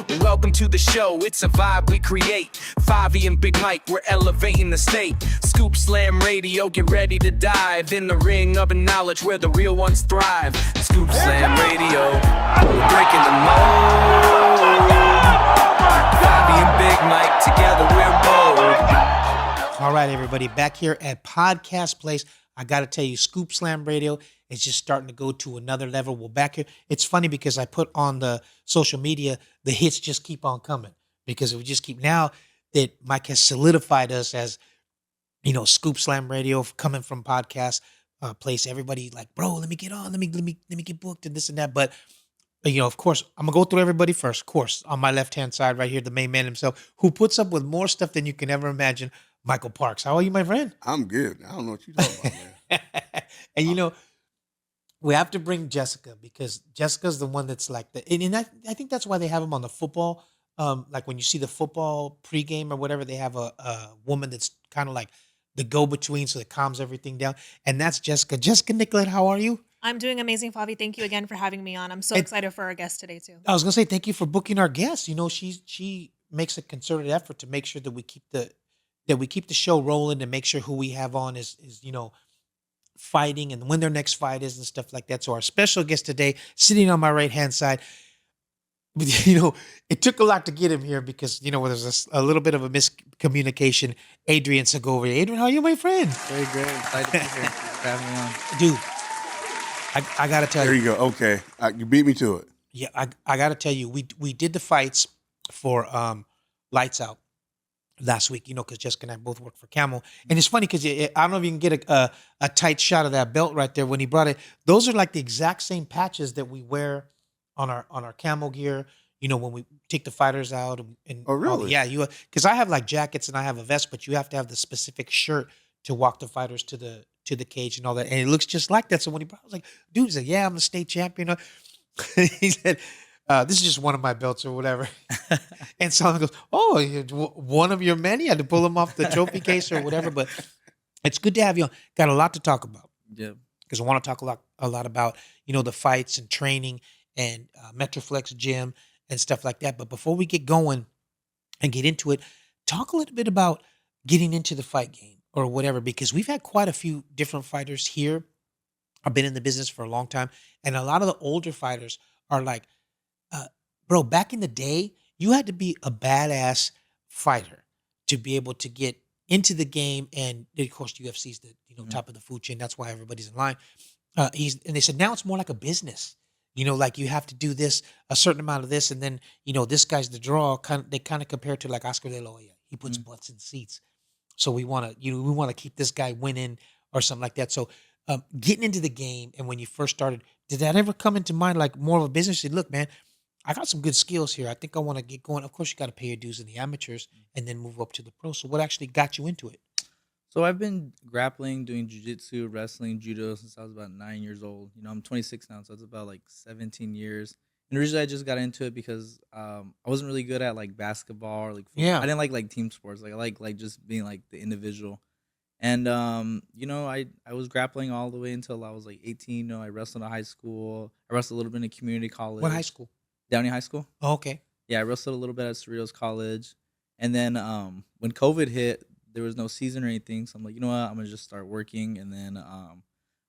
Welcome to the show, it's a vibe we create. Favi and Big Mike, we're elevating the state. Scoop Slam Radio, get ready to dive in the ring of knowledge where the real ones thrive. Scoop Slam Radio, we're breaking the mold. Favi and Big Mike, together we're bold. All right, everybody, back here at Podcast Place. I got to tell you, Scoop Slam Radio is just starting to go to another level. We're back here. It's funny because I put on the social media, the hits just keep on coming because we just keep, now that Mike has solidified us as, you know, Scoop Slam Radio coming from Podcast Place. Everybody like, bro, let me get on, let me get booked and this and that. But you know, of course, I'm gonna go through everybody first. Of course, on my left-hand side right here, the main man himself, who puts up with more stuff than you can ever imagine, Michael Parks. How are you, my friend? I'm good. I don't know what you're talking about, man. And you know, we have to bring Jessica because Jessica's the one that's like and I think that's why they have him on the football. Like when you see the football pregame or whatever, they have a woman that's kind of like the go-between, so that calms everything down. And that's Jessica. Jessica Nicolette, how are you? I'm doing amazing, Favi. Thank you again for having me on. I'm so excited for our guest today, too. I was going to say, thank you for booking our guest. You know, she makes a concerted effort to make sure that we keep the show rolling and make sure who we have on is you know, fighting and when their next fight is and stuff like that. So our special guest today, sitting on my right-hand side, you know, it took a lot to get him here because, you know, there's a little bit of a miscommunication. Adrian Segovia. Adrian, how are you, my friend? Very great. Excited to be here. Thanks for having me on. Dude, I got to tell you. There you go. Okay. You beat me to it. Yeah, I got to tell you, we did the fights for Lights Out last week, you know, because Jessica and I both work for Camel. And it's funny because I don't know if you can get a tight shot of that belt right there when he brought it. Those are like the exact same patches that we wear on our Camel gear, you know, when we take the fighters out. And Oh, really? Yeah, because I have like jackets and I have a vest, but you have to have the specific shirt to walk the fighters to the cage and all that. And it looks just like that. So when he brought it, I was like, dude, he's like, yeah, I'm the state champion. He said, this is just one of my belts or whatever. And someone goes, oh, one of your many? You had to pull them off the trophy case or whatever. But it's good to have you on. Got a lot to talk about. Yeah. Because I want to talk a lot about, you know, the fights and training and Metroflex gym and stuff like that. But before we get going and get into it, talk a little bit about getting into the fight game or whatever, because we've had quite a few different fighters here. I've been in the business for a long time. And a lot of the older fighters are like, bro, back in the day, you had to be a badass fighter to be able to get into the game. And of course, UFC's the top of the food chain. That's why everybody's in line. And they said, now it's more like a business. You know, like you have to do this, a certain amount of this, and then, you know, this guy's the draw. They kind of compare it to like Oscar De La Hoya. He puts butts in seats. So we want to keep this guy winning or something like that. So getting into the game, and when you first started, did that ever come into mind like more of a business? You said, look, man, I got some good skills here. I think I want to get going. Of course, you got to pay your dues in the amateurs and then move up to the pros. So what actually got you into it? So I've been grappling, doing jiu-jitsu, wrestling, judo since I was about 9 years old. You know, I'm 26 now, so it's about like 17 years. And originally I just got into it because I wasn't really good at like basketball or like football. Yeah. I didn't like team sports. Like I like just being like the individual. And you know, I was grappling all the way until I was like 18. You know, I wrestled in high school. I wrestled a little bit in community college. What high school? Downey High School. Oh, okay. Yeah, I wrestled a little bit at Cerritos College. And then when COVID hit, there was no season or anything. So I'm like, you know what? I'm going to just start working. And then I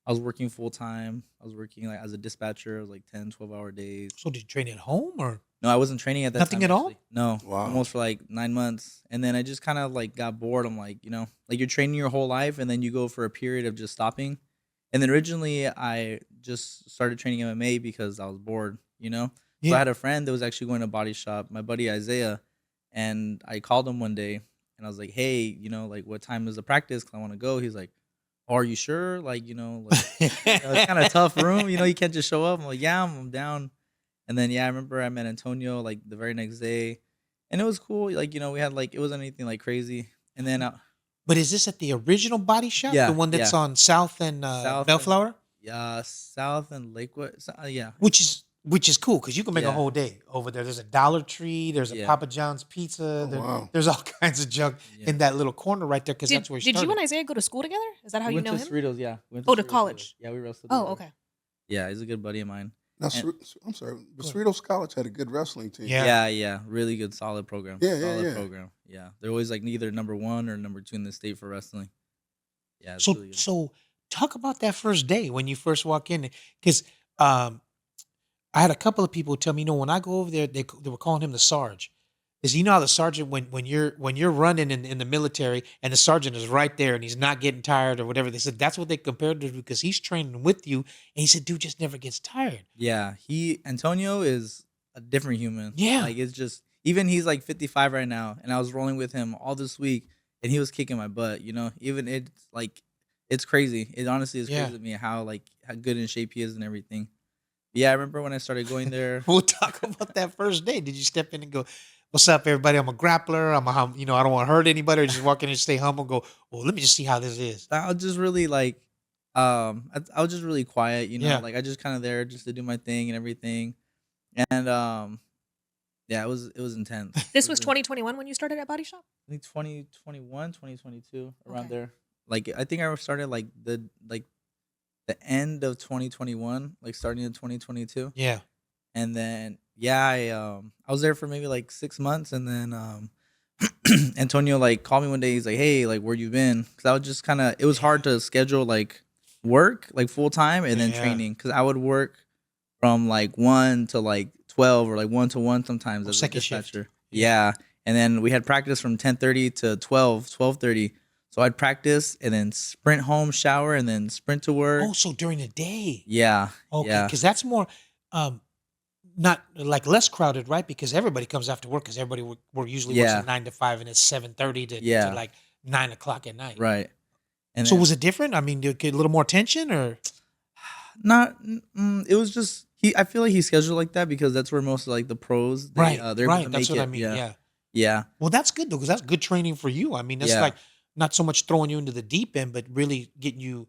was working full time. I was working like as a dispatcher. It was like 10, 12-hour days. So did you train at home or? No, I wasn't training at that Nothing time. at all? Actually. No. Wow. Almost for like 9 months. And then I just kind of like got bored. I'm like, you know, like you're training your whole life and then you go for a period of just stopping. And then originally I just started training MMA because I was bored, you know? Yeah. So I had a friend that was actually going to body shop, my buddy Isaiah, and I called him one day and I was like, hey, you know, like what time is the practice? Because I want to go. He's like, oh, are you sure? Like, you know, like, it's kind of tough room. You know, you can't just show up. I'm like, yeah, I'm down. And then, yeah, I remember I met Antonio like the very next day and it was cool. Like, you know, we had like, it wasn't anything like crazy. And then, But is this at the original body shop? Yeah, The one that's on South and South Bellflower? yeah, South and Lakewood. So, yeah. Which is cool because you can make a Yeah. whole day over there. There's a Dollar Tree. There's a Yeah. Papa John's Pizza. wow. There's all kinds of junk Yeah. in that little corner right there because Did, that's where he did started. you and Isaiah go to school together? Is that how We you went know to him? Cerritos, yeah. We went Oh, to Cerritos college. together. Yeah, we wrestled Oh, together. okay. Yeah, he's a good buddy of mine. Now, And- I'm sorry, but Cerritos College had a good wrestling team. Yeah. yeah, really good, solid program. Yeah, solid yeah. program. Yeah, they're always like either number 1 or number 2 in the state for wrestling. Yeah, it's So really good. so talk about that first day when you first walk in, because I had a couple of people tell me, when I go over there, they were calling him the Sarge. Is you know how the sergeant when you're running in the military and the sergeant is right there and he's not getting tired or whatever, they said that's what they compared to because he's training with you, and he said dude just never gets tired. Yeah, Antonio is a different human. Yeah. Like it's just even he's like 55 right now, and I was rolling with him all this week, and he was kicking my butt. Even it's crazy. It honestly is Yeah. crazy to me how good in shape he is and everything. Yeah, I remember when I started going there. We'll talk about that first day. Did you step in and go, "What's up, everybody? I'm a grappler. I don't want to hurt anybody." Or just walk in and stay humble and go, "Well, let me just see how this is." I was just really I was just really quiet. Yeah. Like I just kind of there just to do my thing and everything, and yeah, it was intense. This It was 2021 when you started at Body Shop? I think 2021, 2022, around Okay. there. Like I think I started the end of 2021, like starting in 2022. Yeah. And then yeah, I was there for maybe like 6 months, and then Antonio like called me one day. He's like, "Hey, like where you been?" Because I was just kind of it was hard to schedule like work like full time and then Yeah. training, because I would work from like 1 to like 12 or like 1 to 1 sometimes as a second shift. dispatcher. Yeah. And then we had practice from 10:30 to 12:30. So I'd practice and then sprint home, shower, and then sprint to work. Oh, so during the day. Yeah. Okay, Yeah. because that's more, not like less crowded, right? Because everybody comes after work because everybody work usually works Yeah. at 9 to 5 and it's 7:30 to Yeah. like 9 o'clock at night. Right. And So then- was it different? I mean, did it get a little more tension or? it was just I feel like he scheduled like that because that's where most of like the pros they're able to Right. make That's what it. I mean. Yeah. Yeah. Well, that's good though, because that's good training for you. I mean, that's Yeah. like not so much throwing you into the deep end, but really getting you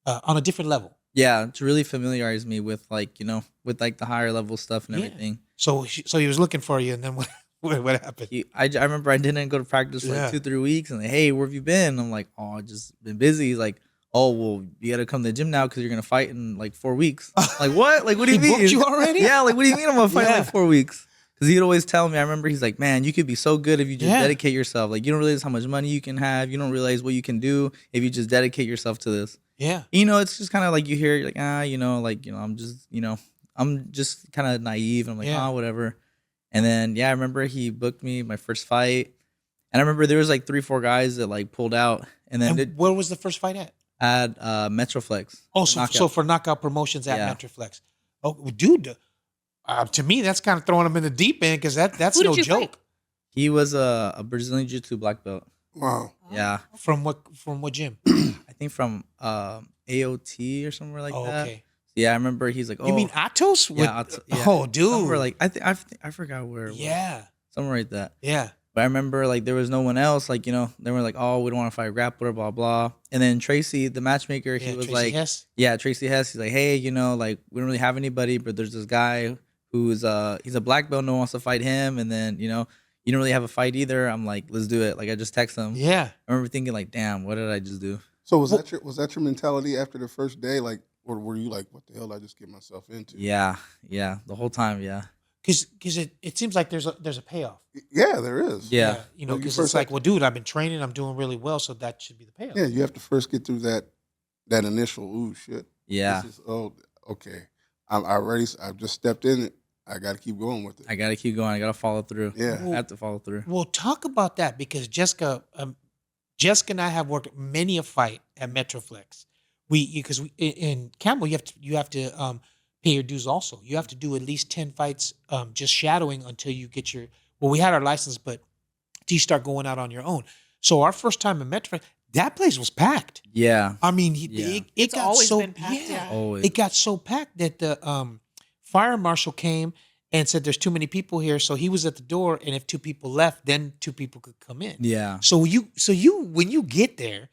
on a different level. Yeah, to really familiarize me with with like the higher level stuff and Yeah. everything. So he was looking for you, and then what happened? I remember I didn't go to practice for Yeah. like 2-3 weeks, and like, hey, where have you been? I'm like, oh, I just been busy. He's like, oh, well, you got to come to the gym now because you're gonna fight in like 4 weeks. Like what? Like what do you He mean? booked you already? Yeah, like what do you mean I'm gonna fight in Yeah. like 4 weeks? Because he'd always tell me. I remember he's like, man, you could be so good if you just Yeah. dedicate yourself. Like you don't realize how much money you can have. You don't realize what you can do if you just dedicate yourself to this. Yeah. It's just kind of like you hear, you're like, I'm just kind of naive. And I'm like, Yeah. whatever. And then, yeah, I remember he booked me my first fight. And I remember there was like 3-4 guys that like pulled out. And then And where was the first fight at? at Metroflex. Oh, so Knockout. for knockout promotions at Yeah. Metroflex. Oh, well, dude, to me that's kind of throwing him in the deep end because that's Who did no you joke. fight? He was a Brazilian Jiu-Jitsu black belt. Wow. Yeah. From what gym? I think from AOT or somewhere like Oh, that. okay. Yeah, I remember he's like, oh. You mean Atos? Yeah, yeah. Oh, dude. Somewhere like, I forgot where it was. Yeah. Somewhere like that. Yeah. But I remember like there was no one else. Like, they were like, oh, we don't want to fight a grappler, blah, blah. And then Tracy, the matchmaker, he Yeah, was Tracy like, Hess? yeah, Tracy Hess. He's like, hey, like we don't really have anybody, but there's this guy who's he's a black belt. No one wants to fight him. And then, you don't really have a fight either. I'm like, let's do it. Like I just text him. Yeah. I remember thinking like, damn, what did I just do? So was that your mentality after the first day? Like, or were you like, what the hell did I just get myself into? Yeah. The whole time. Yeah. Because it seems like there's a payoff. Yeah, there is. Yeah. Well, Well, you because first it's like, have well, dude, I've been training, I'm doing really well, so that should be the payoff. Yeah, you have to first get through that initial, ooh, shit. Yeah. This is, oh, okay. I've just stepped in it. I got to keep going with it. I got to keep going. I got to follow through. Yeah. I have to follow through. Well, talk about that because Jessica and I have worked many a fight at Metroflex. Because in Campbell you have to pay your dues also. You have to do at least 10 fights just shadowing until you get your. Well, we had our license, but till you start going out on your own. So our first time at Metroflex, that place was packed. Yeah. I mean, Yeah. it It's got always so been packed, yeah. Always. it got so packed that the fire marshal came and said there's too many people here. So he was at the door, and if 2 people left, then 2 people could come in. Yeah. So when you get there,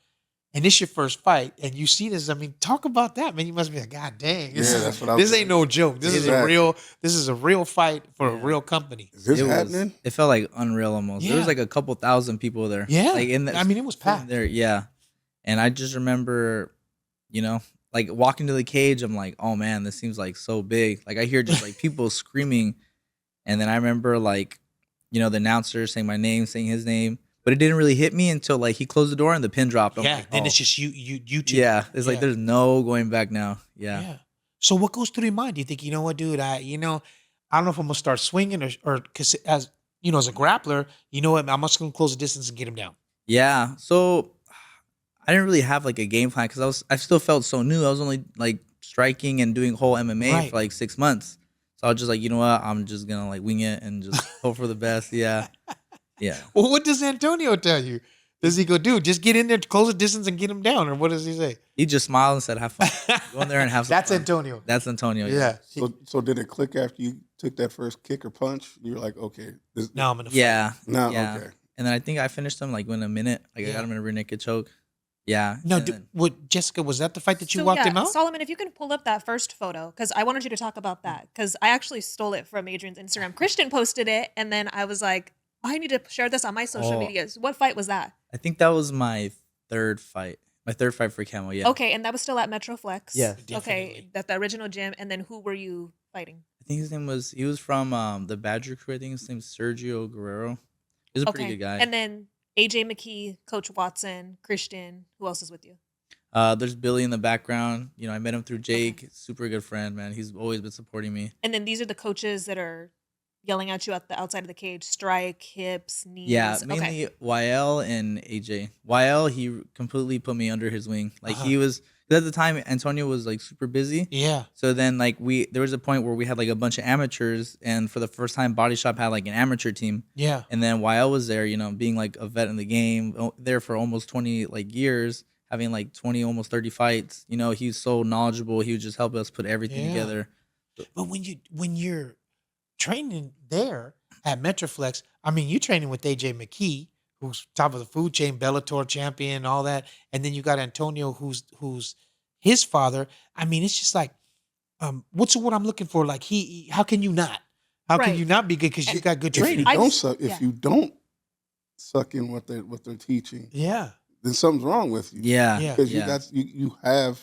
and it's your first fight, and you see this, I mean, talk about that, man. You must be like, God dang, Yeah, that's what I this was ain't no joke. This is a Exactly. real fight for a real company. Is this It happening? It felt like unreal almost. There was Yeah. like a couple thousand people there. Yeah. Like in I mean, it was packed. there. Yeah. And I just remember, like walking to the cage, I'm like, oh man, this seems like so big. Like I hear just like people screaming, and then I remember like, you know, the announcer saying my name, saying his name, but it didn't really hit me until like he closed the door and the pin dropped. I'm Yeah, like, then oh. it's just you two. Yeah, it's like Yeah. there's no going back now. Yeah. Yeah. So what goes through your mind? Do you think, you know what, dude, I don't know if I'm gonna start swinging or because as you know, as a grappler, you know what, I'm just gonna close the distance and get him down. Yeah. So I didn't really have like a game plan because I still felt so new. I was only like striking and doing whole MMA Right. for like 6 months. So I was just like, you know what, I'm just gonna like wing it and just hope for the best. Yeah. Yeah. Well, what does Antonio tell you? Does he go, dude, just get in there, close the distance, and get him down, or what does he say? He just smiled and said, have fun. Go in there and have some That's fun. Antonio. That's Antonio. Yeah. So did it click after you took that first kick or punch? You were like, okay, Now I'm gonna fight. Yeah. now Yeah. okay. And then I think I finished him like in a minute. Like I Yeah. got him in a rear naked choke. Yeah. No, and then- what, Jessica, was that the fight that you So, walked yeah, him out? Solomon, if you can pull up that first photo, because I wanted you to talk about that, because I actually stole it from Adrian's Instagram. Christian posted it, and then I was like, I need to share this on my social Oh. medias. What fight was that? I think that was my third fight. My third fight for Camo. Yeah. Okay, and that was still at Metroflex. Yeah. Okay, Definitely. that the original gym, and then who were you fighting? I think his name was. He was from the Badger crew. I think his name's Sergio Guerrero. He's a pretty good guy. And then AJ McKee, Coach Watson, Christian. Who else is with you? There's Billy in the background. You know, I met him through Jake. Super good friend, man. He's always been supporting me. And then these are the coaches that are yelling at you at the outside of the cage: strike, hips, knees. Yeah, Okay. mainly YL and AJ. YL, he completely put me under his wing. Like Uh-huh. he was, 'cause at the time Antonio was like super busy. Yeah. So then like there was a point where we had like a bunch of amateurs, and for the first time Body Shop had like an amateur team. Yeah. And then YL was there, you know, being like a vet in the game, there for almost 20 like years, having like 20, almost 30 fights. You know, he's so knowledgeable. He would just help us put everything Yeah. together. But when you're training there at Metroflex, I mean, you're training with AJ McKee, who's top of the food chain, Bellator champion, all that, and then you got Antonio, who's his father. I mean, it's just like, what's what I'm looking for? Like how can you not? How can Right. you not be good? Because you got good If you training. don't suck, if yeah. you don't suck in what they're teaching, Yeah. then something's wrong with you. Yeah. Yeah. because Yeah. you have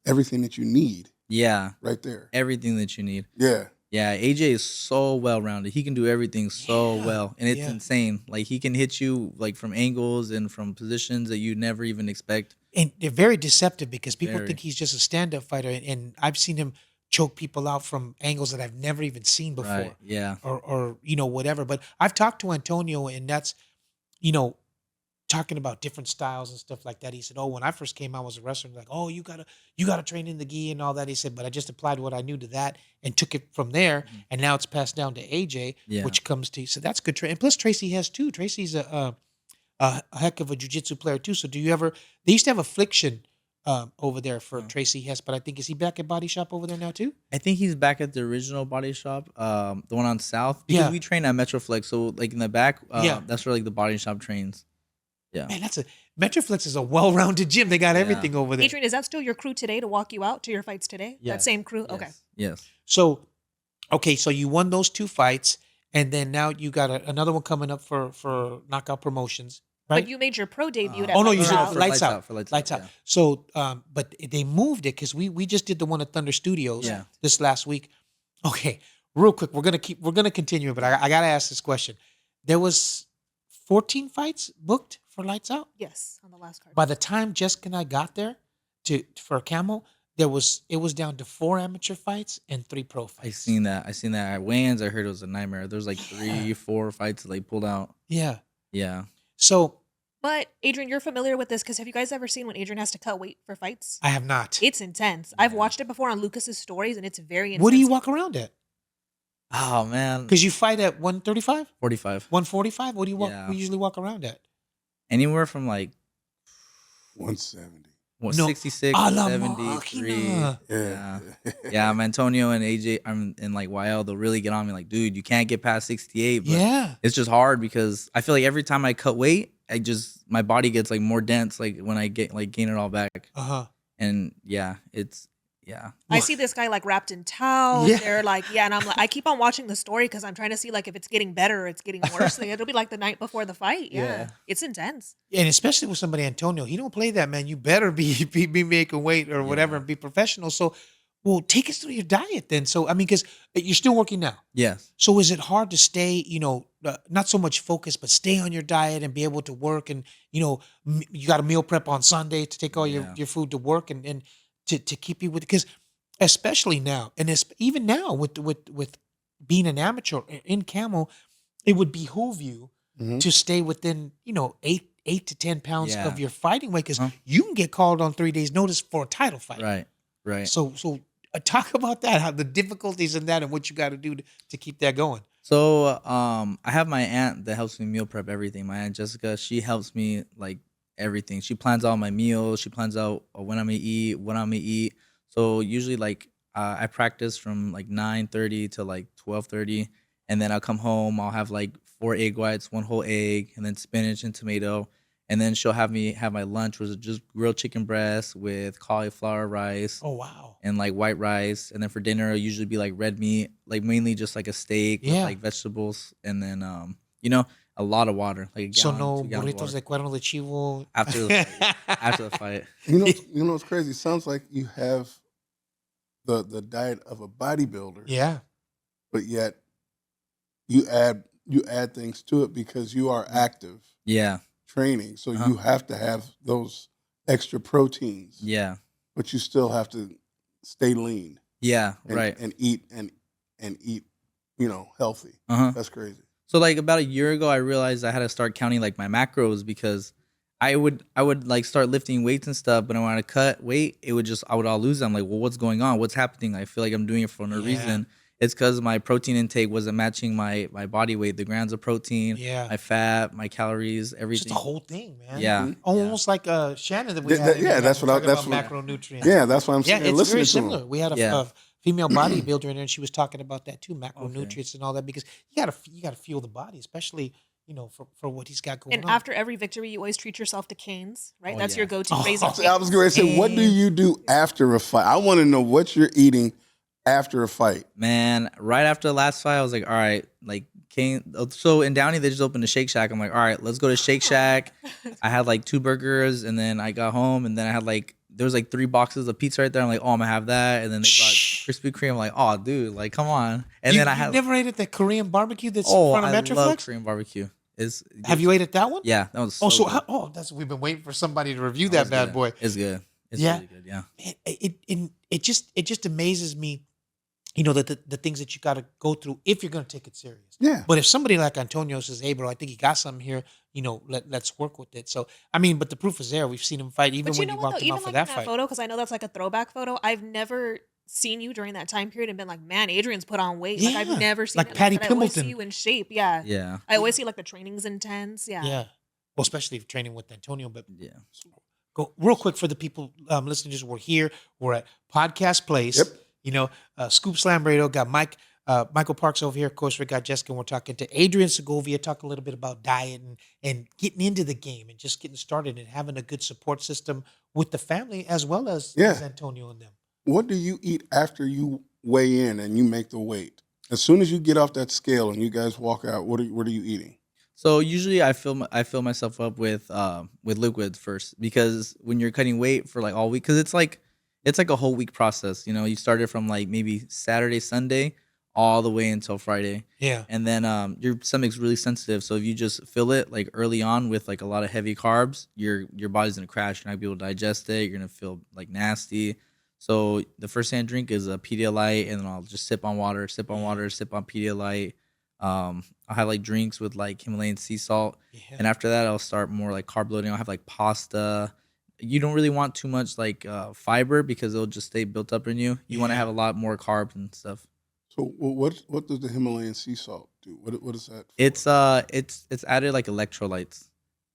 everything that you need Yeah. right there. Everything that you need. Yeah, Yeah, AJ is so well rounded. He can do everything so Yeah, well, and it's yeah. insane. Like he can hit you like from angles and from positions that you never even expect. And they're very deceptive because people Very. think he's just a stand-up fighter, and I've seen him choke people out from angles that I've never even seen before. Right? Yeah. or whatever. But I've talked to Antonio, and that's, talking about different styles and stuff like that. He said, "Oh, when I first came out, I was a wrestler. Like, oh, you gotta train in the gi and all that." He said, "But I just applied what I knew to that and took it from there, and now it's passed down to AJ, Yeah. which comes to." So that's good training. And plus, Tracy has too. Tracy's a heck of a jiu-jitsu player too. So do you ever? They used to have Affliction over there for Tracy Hess, but I think is he back at Body Shop over there now too? I think he's back at the original Body Shop, the one on South, because Yeah. we train at Metroflex. So like in the back, Yeah. that's where like the Body Shop trains. Yeah. Man, Metroflex is a well-rounded gym. They got Yeah. everything over there. Adrian, is that still your crew today to walk you out to your fights today? Yes. That same crew? Okay. Yes. So, okay, so you won those two fights, and then now you got another one coming up for Knockout Promotions, right? But you made your pro debut at Oh no, you Lights said Out. for Lights Out. for Lights Lights Out. yeah. So, but they moved it because we just did the one at Thunder Studios Yeah. this last week. Okay, real quick, we're gonna continue, but I gotta ask this question. There was 14 fights booked for Lights Out. Yes, on the last card. By the time Jessica and I got there for Camel, it was down to 4 amateur fights and 3 pro fights. I seen that. At weigh-ins, I heard it was a nightmare. There was like 3, 4 fights that they pulled out. Yeah. Yeah. So But Adrian, you're familiar with this because have you guys ever seen when Adrian has to cut weight for fights? I have not. It's intense. I've watched it before on Lucas's stories, and it's very intense. What do you walk around at? Oh man. Because you fight at 135, 45. 145. What do you walk? Yeah. We usually walk around at. Anywhere from like 170. what, No. 66, A la 73. máquina. Yeah, Yeah, I'm Antonio and AJ and like YL, they'll really get on me like, dude, you can't get past 68. But Yeah. it's just hard because I feel like every time I cut weight, my body gets like more dense like when I gain it all back. Uh huh. And yeah, it's Yeah. I see this guy like wrapped in towels. Yeah. They're like, yeah, and I'm like, I keep on watching the story because I'm trying to see like if it's getting better or it's getting worse. Like, it'll be like the night before the fight. Yeah, Yeah. it's intense. And especially with somebody Antonio, he don't play that, man. You better be making weight or whatever Yeah. and be professional. So, well, take us through your diet then. So, I mean, because you're still working now. Yes. So, is it hard to stay, not so much focus, but stay on your diet and be able to work? And you got a meal prep on Sunday to take all Yeah. your food to work and to keep you with, because especially now, and even now with being an amateur in camo, it would behoove you Mhm. to stay within 8 to 10 pounds Yeah. of your fighting weight, because Uh-huh. you can get called on 3 days notice for a title fight. Right. Right. So talk about that, how the difficulties in that and what you got to do to keep that going. So I have my aunt that helps me meal prep everything. My aunt Jessica, she helps me like everything. She plans all my meals. She plans out when I'm gonna eat, what I'm gonna eat. So usually like I practice from like 9:30 to like 12:30, and then I'll come home. I'll have like 4 egg whites, one whole egg, and then spinach and tomato. And then she'll have me have my lunch, which is just grilled chicken breast with cauliflower rice Oh wow. and like white rice. And then for dinner, it'll usually be like red meat, like mainly just like a steak with Yeah. like vegetables, and then a lot of water, like a So gallon, no 2 gallons of burritos water de cuerno de chivo after the fight. After the fight. You know what's crazy? Sounds like you have the diet of a bodybuilder, Yeah. but yet you add things to it because you are active Yeah, training, so Uh-huh. you have to have those extra proteins, yeah, but you still have to stay lean yeah. and, Right. and eat healthy. Uh-huh. That's crazy. So like about a year ago, I realized I had to start counting like my macros, because I would like start lifting weights and stuff, but when I cut weight, I would all lose them. Like, well, what's going on? What's happening? I feel like I'm doing it for no Yeah. reason. It's because my protein intake wasn't matching my body weight, the grams of protein, Yeah. my fat, my calories, It's just everything. the whole thing, man. Yeah, Mhm. Almost like Shannon that we Th- had. that- in yeah, here, that's like, what I- talking that's about what- macronutrients. Yeah, that's what I'm Yeah, saying. it's Listening very to similar. him. We had Yeah. a female bodybuilder in there, and she was talking about that too, macronutrients and all that, because you gotta fuel the body, especially for what he's got going And on. after every victory, you always treat yourself to canes, right? Oh, That's yeah. your go-to Oh, crazy. I was going to say, what do you do after a fight? I want to know what you're eating after a fight. Man, right after the last fight, I was like, all right, like so in Downey, they just opened a Shake Shack. I'm like, all right, let's go to Shake Shack. I had like 2 burgers, and then I got home, and then I had like, there was like 3 boxes of pizza right there. I'm like, oh, I'm gonna have that. And then they brought Krispy Kreme. I'm like, oh, dude, like, come on. And then I had, never ate at the Korean barbecue that's in front of I love Metroflex? Korean barbecue. Have you ate at that one? Yeah, that was so Oh, so good. that's we've been waiting for somebody to review That that was bad good. boy. It's good. It's Yeah. really good. Yeah. Man, it just amazes me, the things that you got to go through if you're going to take it serious. Yeah. But if somebody like Antonio says, "Hey, bro, I think you got something here," let's work with it. So I mean, but the proof is there. We've seen him fight, even But when you you know what walked though? him Even out for like that in that fight. photo, because I know that's like a throwback photo. I've never seen you during that time period and been like, man, Adrian's put on weight. Like Yeah. I've never seen Like it Patty that. I always see Pimbleton. you in shape. Yeah. Yeah. I always see like the training's intense. Yeah. Yeah. Well, especially if training with Antonio. But Yeah. go real quick for the people listening. Just we're here. We're at Podcast Place. Yep. Scoop Slam Radio got Michael Parks over here. Of course, we got Jessica. And we're talking to Adrian Segovia, talking a little bit about diet and getting into the game and just getting started and having a good support system with the family as well as Antonio and them. What do you eat after you weigh in and you make the weight? As soon as you get off that scale and you guys walk out, what are you eating? So usually I fill myself up with liquids first, because when you're cutting weight for like all week, because it's like a whole week process. You started from like maybe Saturday, Sunday, all the way until Friday. Yeah. And then your stomach's really sensitive, so if you just fill it like early on with like a lot of heavy carbs, your body's gonna crash. You're not gonna be able to digest it. You're gonna feel like nasty. So the first thing I drink is a Pedialyte, and then I'll just sip on water, sip on Pedialyte. I'll have like drinks with like Himalayan sea salt, and after that I'll start more like carb loading. I'll have like pasta. You don't really want too much like fiber, because it'll just stay built up in you. You want to have a lot more carbs and stuff. So what does the Himalayan sea salt do? What is that for? It's added like electrolytes.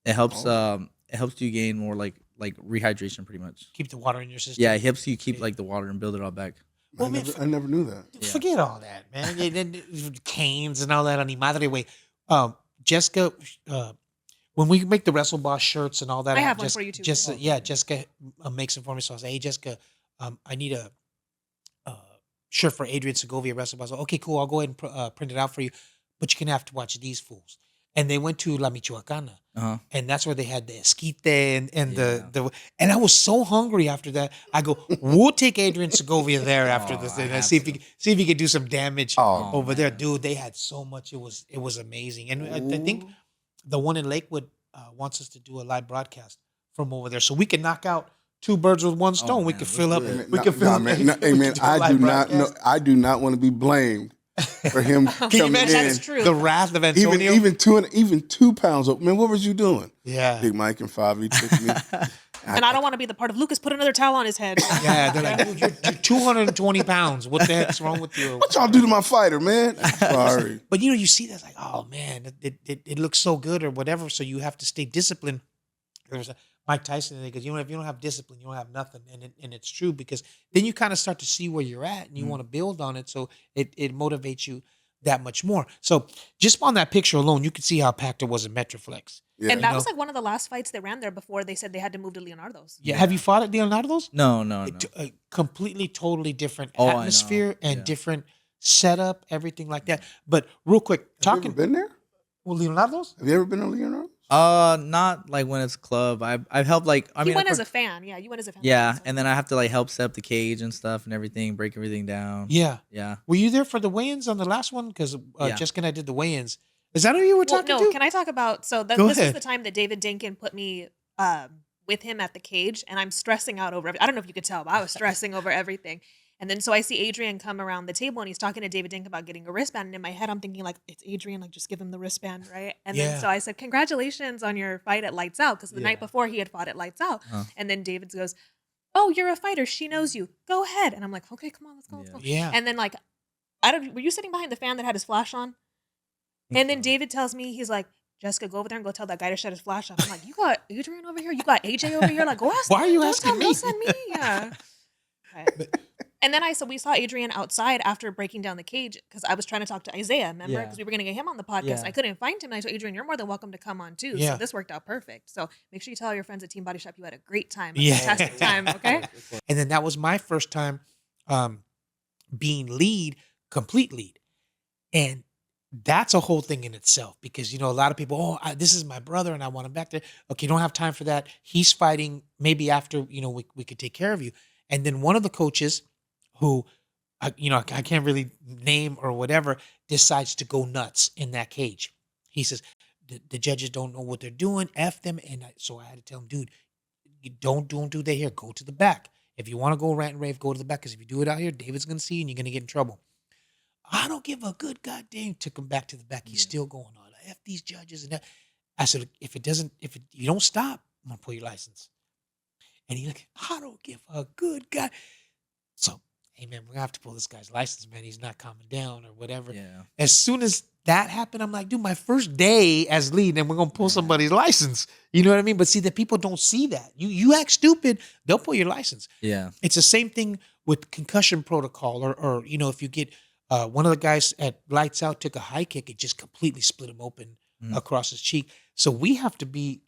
It helps it helps you gain more like rehydration, pretty much. Keep the water in your system. Yeah, it helps you keep like the water and build it all back. Well, I never knew that. Yeah. Forget all that, man. Then canes and all that on the madre way. Jessica, when we make the Wrestle Boss shirts and all that, I have one for you too. Jessica makes it for me. So I say, hey, Jessica, I need a shirt for Adrian Segovia wrestling. I was like, okay, cool. I'll go ahead and print it out for you, but you're gonna have to watch these fools. And they went to La Michoacana, and that's where they had the esquite and the. And I was so hungry after that. I go, we'll take Adrian Segovia there after this, and see if he could do some damage over there, dude. They had so much. It was amazing, and I think the one in Lakewood wants us to do a live broadcast from over there, so we can knock out 2 birds with 1 stone. We could fill up. We could fill up. I do not want to be blamed for him coming in. That's true. The wrath of Antonio. Even 2 pounds of, man, what was you doing? Yeah. Big Mike and Favi took me. And I don't want to be the part of Lucas, put another towel on his head. Yeah, they're like, dude, you're 220 pounds. What the heck's wrong with you? What y'all do to my fighter, man? Sorry. But you see that, like, oh man, it looks so good or whatever. So you have to stay disciplined. There was Mike Tyson, and he goes, if you don't have discipline, you don't have nothing. And it's true, because then you kind of start to see where you're at and you want to build on it. So it motivates you that much more. So just on that picture alone, you could see how packed it was in Metroflex. Yeah. And that was like one of the last fights they ran there before they said they had to move to Leonardo's. Yeah. Have you fought at Leonardo's? No. A completely, totally different Oh, I know. atmosphere and Yeah. different setup, everything like that. But real quick, Have you ever been there? Well, Leonardo's? Have you ever been to Leonardo? Not like when it's club. I've helped like You went as a fan. Yeah, you went as a fan. yeah, and then I have to like help set up the cage and stuff and everything, break everything down. Yeah. Yeah. Were you there for the weigh-ins on the last one? Because Yeah. Jessica and I did the weigh-ins. Is that who you were talking no, to? can I talk about, so Go this is ahead. the time that David Dinkin put me with him at the cage, and I'm stressing out over I don't know if you could tell, but I was stressing over everything. And then so I see Adrian come around the table and he's talking to David Dink about getting a wristband. And in my head, I'm thinking like, it's Adrian, like just give him the wristband, right? And Yeah. then so I said, congratulations on your fight at Lights Out. Because the night before he had fought at Lights Out. And then David goes, oh, you're a fighter. She knows you. Go ahead. And I'm like, okay, come on, let's go, let's go. Yeah. And then like, were you sitting behind the fan that had his flash on? And then David tells me, he's like, Jessica, go over there and go tell that guy to shut his flash on. I'm like, you got Adrian over here? You got AJ over here? Like, go ask Why are you don't asking tell- me? Don't send me. Yeah. Okay. And then we saw Adrian outside after breaking down the cage because I was trying to talk to Isaiah, remember? Yeah. Because we were going to get him on the podcast. Yeah. I couldn't find him. And I told Adrian, you're more than welcome to come on too. Yeah. So this worked out perfect. So make sure you tell your friends at Team Body Shop you had a great time, a Yeah. fantastic time, okay? And then that was my first time being complete lead. And that's a whole thing in itself because, a lot of people, this is my brother and I want him back there. Okay, don't have time for that. He's fighting maybe after, we could take care of you. And then one of the coaches who, I can't really name or whatever, decides to go nuts in that cage. He says, the judges don't know what they're doing. F them. And so I had to tell him, dude, you don't do that here. Go to the back. If you want to go rant and rave, go to the back. Because if you do it out here, David's going to see you and you're going to get in trouble. I don't give a good goddamn. Took him back to the back. He's still going on. F these judges and that. I said, if you don't stop, I'm going to pull your license. And he like, I don't give a good god. So, hey man, we're going to have to pull this guy's license, man. He's not calming down or whatever. Yeah. As soon as that happened, I'm like, dude, my first day as lead, and we're going to pull somebody's license. You know what I mean? But see, the people don't see that. You act stupid, they'll pull your license. Yeah. It's the same thing with concussion protocol or if you get one of the guys at Lights Out took a high kick, it just completely split him open across his cheek. So we have to be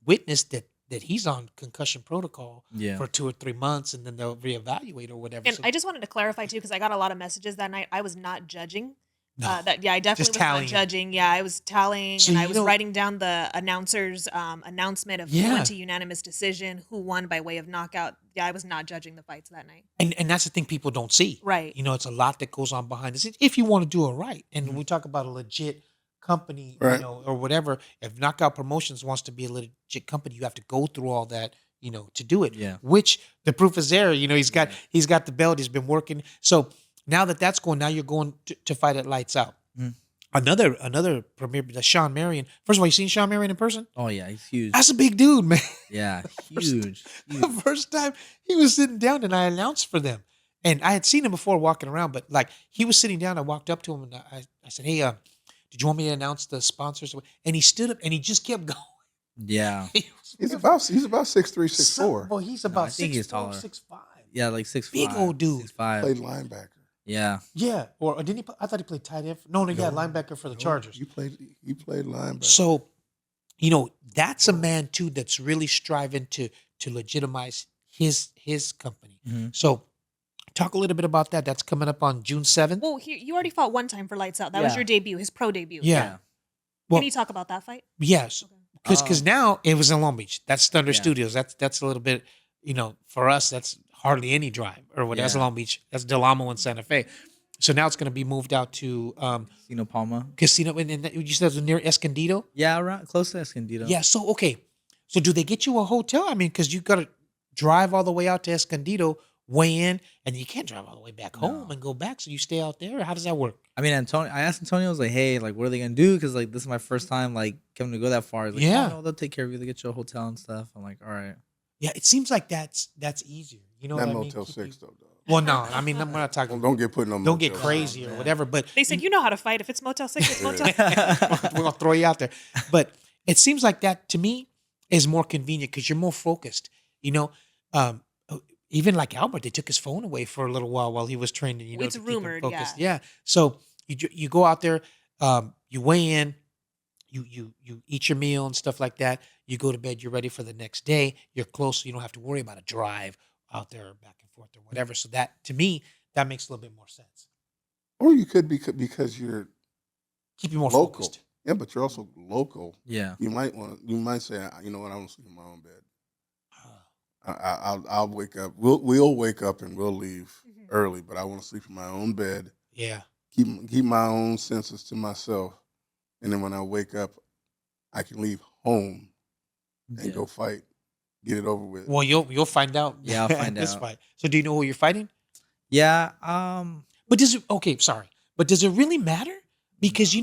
witness that he's on concussion protocol for 2 or 3 months, and then they'll reevaluate or whatever. And So- I just wanted to clarify too, because I got a lot of messages that night. I was not judging. No. I definitely Just was tallying. not judging. Yeah, I was tallying, So and I you was know- writing down the announcer's announcement of who Yeah. went to unanimous decision, who won by way of knockout. Yeah, I was not judging the fights that night. and that's the thing people don't see. Right. It's a lot that goes on behind the scenes if you want to do it right. And we talk about a legit company, Right. or whatever. If Knockout Promotions wants to be a legit company, you have to go through all that, to do it. Yeah. Which the proof is there. He's got the belt. He's been working. So now that's going, now you're going to fight at Lights Out. Another premier, Sean Marion. First of all, you seen Sean Marion in person? Oh yeah, he's huge. That's a big dude, man. Yeah, huge. The first time he was sitting down and I announced for them. And I had seen him before walking around, but like he was sitting down, I walked up to him and I said, hey, did you want me to announce the sponsors? And he stood up and he just kept going. Yeah. He's about 6'3", 6'4". Well, he's about I think he's 6'4", taller. 6'5". Yeah, like 6'5". Big old dude. 6'5". Played linebacker. Yeah. Yeah. Or didn't he? I thought he played tight end. No, linebacker for the Chargers. He played linebacker. So, that's a man too that's really striving to legitimize his company. Mm-hmm. So Talk a little bit about that. That's coming up on June 7th. Well, you already fought one time for Lights Out. That was Yeah. your debut, his pro debut. Yeah. Well, Can you talk about that fight? yes, because now it was in Long Beach. That's Thunder Yeah. Studios. That's a little bit, for us, that's hardly any drive. Or what? That's Yeah. Long Beach. That's Del Amo and Santa Fe. So now it's going to be moved out to Casino Palma. Casino. And you said it was near Escondido? Yeah, around close to Escondido. Yeah. So, okay. So do they get you a hotel? I mean, because you got to drive all the way out to Escondido, weigh in, and you can't drive all the way back home and go back. So you stay out there? Or how does that work? I mean, I asked Antonio, I was like, hey, like, what are they gonna do? Because like this is my first time like coming to go that far. He's like, Yeah. oh, no, they'll take care of you. They get you a hotel and stuff. I'm like, all right. Yeah, it seems like that's easier. You know That what I mean? Motel Keep 6 you- though, dog. Well, no, I mean, I'm not talking. Don't get put in no Don't get Motel crazy or man. whatever. But They said, you know how to fight. If it's Motel 6, it's Motel 6. we're gonna throw you out there. But it seems like that to me is more convenient because you're more focused. Even like Albert, they took his phone away for a little while he was training. It's to keep him rumored, focused. Yeah. So you go out there, you weigh in, you eat your meal and stuff like that. You go to bed. You're ready for the next day. You're close, so you don't have to worry about a drive out there back and forth or whatever. So that to me that makes a little bit more sense. Or you could be because you're Keep you more local. focused. Yeah, but you're also local. Yeah. You might say, you know what, I want to sleep in my own bed. I'll wake up. We'll wake up and we'll leave early, but I want to sleep in my own bed. Yeah. Keep my own senses to myself, and then when I wake up, I can leave home and go fight, get it over with. Well, you'll find out. Yeah, I'll find this out. fight. So do you know who you're fighting? Yeah. But does it? Okay, sorry. But does it really matter? Because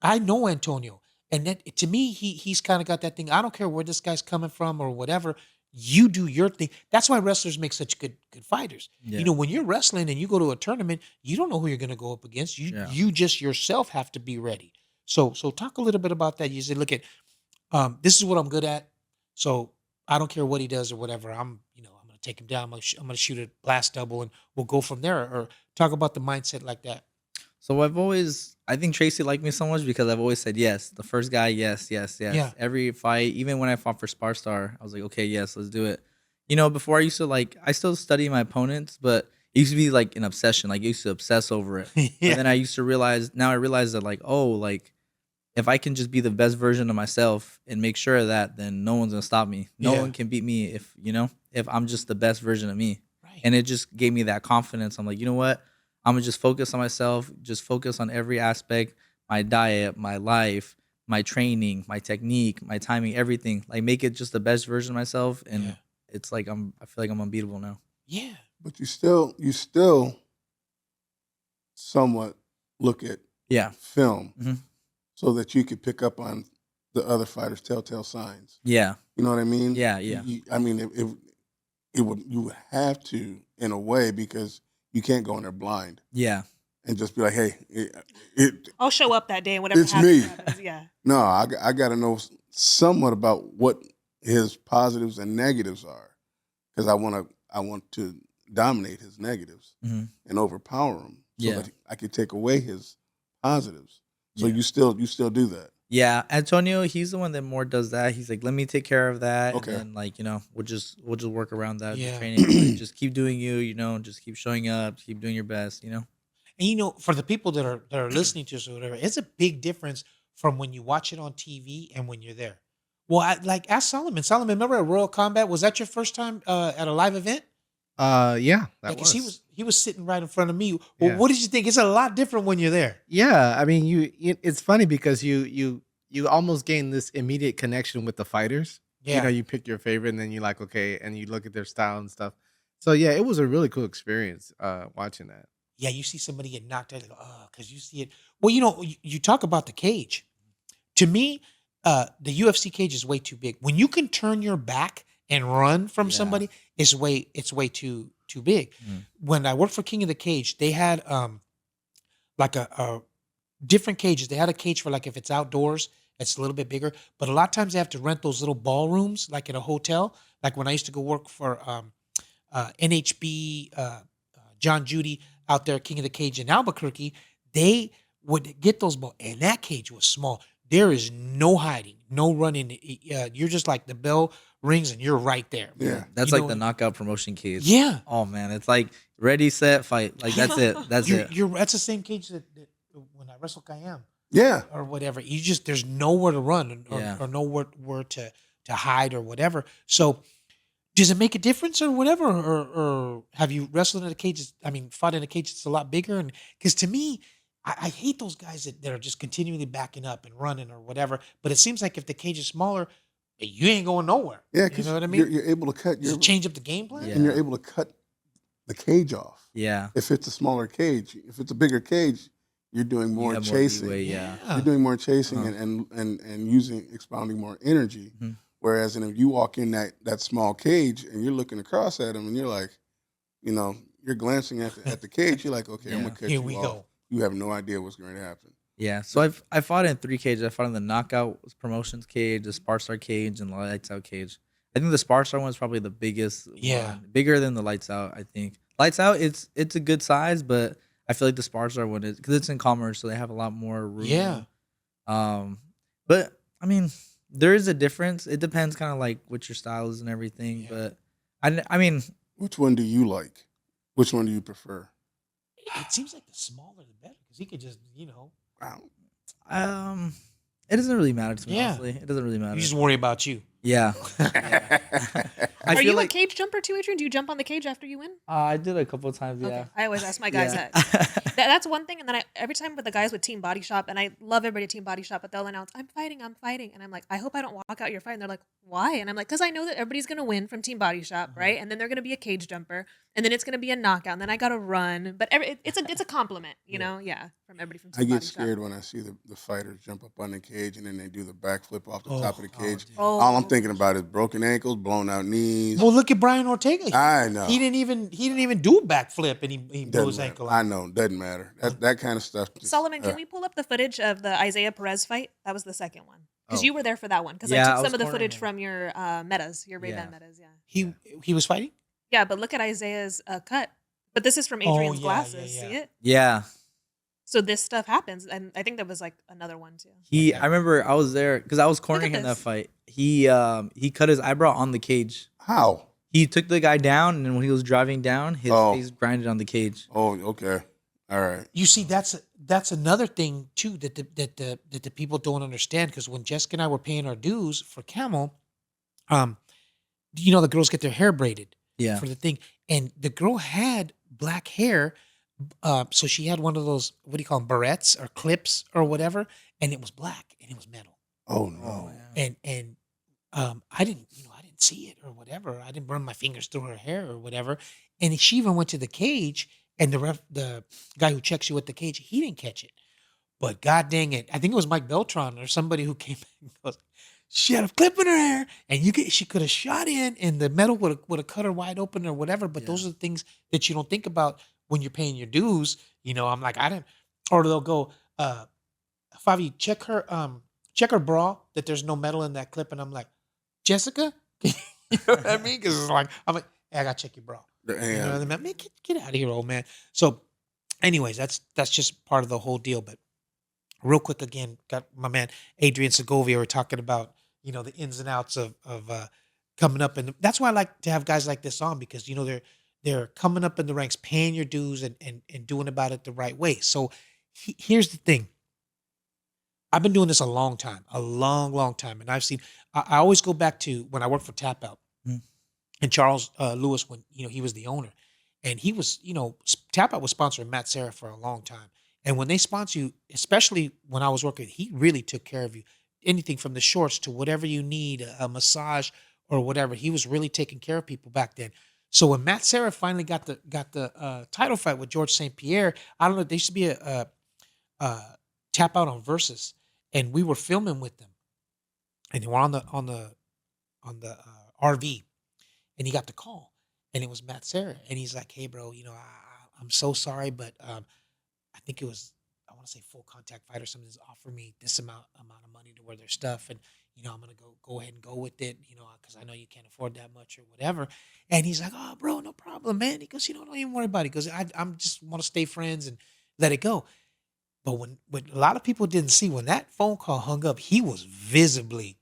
I know Antonio, and that to me, he's kind of got that thing. I don't care where this guy's coming from or whatever. You do your thing. That's why wrestlers make such good fighters. Yeah. When you're wrestling and you go to a tournament, you don't know who you're going to go up against. You just yourself have to be ready. So talk a little bit about that. You say, look at this is what I'm good at. So I don't care what he does or whatever. I'm going to take him down. I'm going to shoot a blast double, and we'll go from there. Or talk about the mindset like that. So I think Tracy liked me so much because I've always said yes. The first guy, yes. Yeah. Every fight, even when I fought for Spar Star, I was like, okay, yes, let's do it. Before I used to I still study my opponents, but it used to be like an obsession. Like I used to obsess over it. Yeah. And then I realize that if I can just be the best version of myself and make sure of that, then no one's gonna stop me. No Yeah. one can beat me if I'm just the best version of me. Right. And it just gave me that confidence. I'm like, you know what? I'm gonna just focus on myself, just focus on every aspect, my diet, my life, my training, my technique, my timing, everything. Like make it just the best version of myself. And it's like I feel like I'm unbeatable now. Yeah. But you still somewhat look at Yeah. film Mhm. so that you could pick up on the other fighters' telltale signs. Yeah. You know what I mean? Yeah. I mean, you would have to in a way because you can't go in there blind Yeah. and just be like, hey, I'll show up that day and whatever It's happens, me. happens. Yeah. no, I got to know somewhat about what his positives and negatives are because I want to dominate his negatives Mhm. and overpower him so Yeah. that I could take away his positives. So Yeah. you still do that. Yeah, Antonio, he's the one that more does that. He's like, let me take care of that. Okay. And then we'll just work around that Yeah. training. Like, just keep doing just keep showing up, keep doing your best. And for the people that are listening to us or whatever, it's a big difference from when you watch it on TV and when you're there. Well, ask Solomon. Solomon, remember at Royal Combat? Was that your first time at a live event? Yeah, that Because was. he was sitting right in front of me. Well, Yeah. what did you think? It's a lot different when you're there. Yeah, I mean, it's funny because you almost gain this immediate connection with the fighters. Yeah. You pick your favorite, and then you like, okay, and you look at their style and stuff. So yeah, it was a really cool experience watching that. Yeah, you see somebody get knocked out, because you see it. Well, you talk about the cage. To me, the UFC cage is way too big. When you can turn your back and run from Yeah. somebody, it's way too big. Mm. When I worked for King of the Cage, they had like a different cages. They had a cage for like if it's outdoors, it's a little bit bigger. But a lot of times they have to rent those little ballrooms, like in a hotel. Like when I used to go work for NHB, John Judy out there, King of the Cage in Albuquerque, they would get those balls, and that cage was small. there is no hiding, no running. You're just like the bell rings and you're right there. Yeah. That's You like know, the knockout promotion cage. Yeah. Oh man, it's like ready, set, fight. Like that's it. That's it. That's the same cage that when I wrestle Kayam Yeah. or whatever. You just there's nowhere to run or, Yeah. or nowhere to hide or whatever. So does it make a difference or whatever? Or have you wrestled in a cage? I mean, fought in a cage that's a lot bigger. And because to me, I hate those guys that are just continually backing up and running or whatever. But it seems like if the cage is smaller, you ain't going nowhere. Yeah, You because know what I mean? you're able to cut Does it change up the game plan? Yeah. and you're able to cut the cage off. Yeah. If it's a smaller cage, if it's a bigger cage, you're doing You more have chasing. leeway, yeah. You're doing more chasing Uh-huh. and using expounding more energy. Mhm. Whereas, and if you walk in that small cage and you're looking across at them and you're like, you're glancing at the cage, you're like, okay, I'm Yeah. gonna cut Here you we off. go. You have no idea what's going to happen. Yeah. So I fought in 3 cages. I fought in the knockout promotions cage, the Spar Star cage, and the lights out cage. I think the Spar Star one is probably the biggest. Yeah. one. Bigger than the lights out. I think lights out it's a good size, but I feel like the Spar Star one is because it's in Commerce, so they have a lot more room. Yeah. But I mean, there is a difference. It depends kind of like what your style is and everything. Yeah. But I mean, Which one do you like? Which one do you prefer? It seems like the smaller the better because he could just, Wow. it doesn't really matter to me. Yeah. Honestly, it doesn't really matter. you just worry about you. Yeah. I Are feel you like a cage jumper too, Adrian? Do you jump on the cage after you win? I did a couple of times. Yeah. Okay. I always ask my guys Yeah. that. That's one thing. And then every time with the guys with Team Body Shop, and I love everybody at Team Body Shop, but they'll announce, I'm fighting. And I'm like, I hope I don't walk out your fight. And they're like, why? And I'm like, because I know that everybody's going to win from Team Body Shop, right? And then they're going to be a cage jumper. And then it's going to be a knockout. And then I got to run. But it's a compliment, you know? Yeah. From everybody from Team I get Body scared Shop. when I see the fighters jump up on the cage and then they do the backflip off the Oh, top of the cage. dude. All I'm thinking about is broken ankles, blown out knees. Well, look at Brian Ortega. I know. He didn't even do a backflip and he blew his Doesn't ankle matter. I out. know. Doesn't matter. That kind of stuff. Just, Solomon, can we pull up the footage of the Isaiah Perez fight? That was the second one. Because Oh. you were there for that one. Because Yeah, I I took was some of the cornering footage him. from your metas, your Ray-Ban metas, yeah. He was fighting? Yeah, but look at Isaiah's cut. But this is from Adrian's yeah, glasses. yeah, yeah. See it? Yeah. So this stuff happens, and I think there was like another one too. I remember I was there because I was cornering him that this. fight. He cut his eyebrow on the cage. How? He took the guy down, and then when he was driving down, his Oh. face grinded on the cage. Oh, okay. All right. You see, that's another thing too that the people don't understand because when Jessica and I were paying our dues for Camel, the girls get their hair braided Yeah. for the thing, and the girl had black hair, so she had one of those what do you call them, barrettes or clips or whatever, and it was black and it was metal, Oh no. and I didn't see it or whatever. I didn't run my fingers through her hair or whatever, and she even went to the cage. And the guy who checks you at the cage, he didn't catch it. But god dang it, I think it was Mike Beltran or somebody who came back and goes, she had a clip in her hair, and she could have shot in, and the metal would have cut her wide open or whatever. But those are the things that you don't think about when you're paying your dues. I'm like, I didn't. Or they'll go, Favi, check her bra that there's no metal in that clip, and I'm like, Jessica, you know what I mean? Because I'm like, hey, I gotta check your bra. You know what I mean? Man, get out of here, old man. So, anyways, that's just part of the whole deal. But real quick, again, got my man Adrian Segovia. We're talking about the ins and outs of coming up, and that's why I like to have guys like this on because they're coming up in the ranks, paying your dues, and doing about it the right way. So, here's the thing. I've been doing this a long time, and I've seen. I always go back to when I worked for Tap Out. And Charles Lewis, when he was the owner, and he was Tap Out was sponsoring Matt Serra for a long time. And when they sponsor you, especially when I was working, he really took care of you. Anything from the shorts to whatever you need, a massage or whatever. He was really taking care of people back then. So when Matt Serra finally got the title fight with George St. Pierre, I don't know. There used to be a Tap Out on Versus, and we were filming with them, and they were on the RV. And he got the call, and it was Matt Serra, and he's like, "Hey, bro, I'm so sorry, but I think it was I want to say Full Contact Fight or something. Is offering me this amount of money to wear their stuff, and I'm gonna go ahead and go with it, because I know you can't afford that much or whatever." And he's like, "Oh, bro, no problem, man." He goes, "Don't even worry about it." He goes, "I'm just want to stay friends and let it go." But when a lot of people didn't see, when that phone call hung up, he was visibly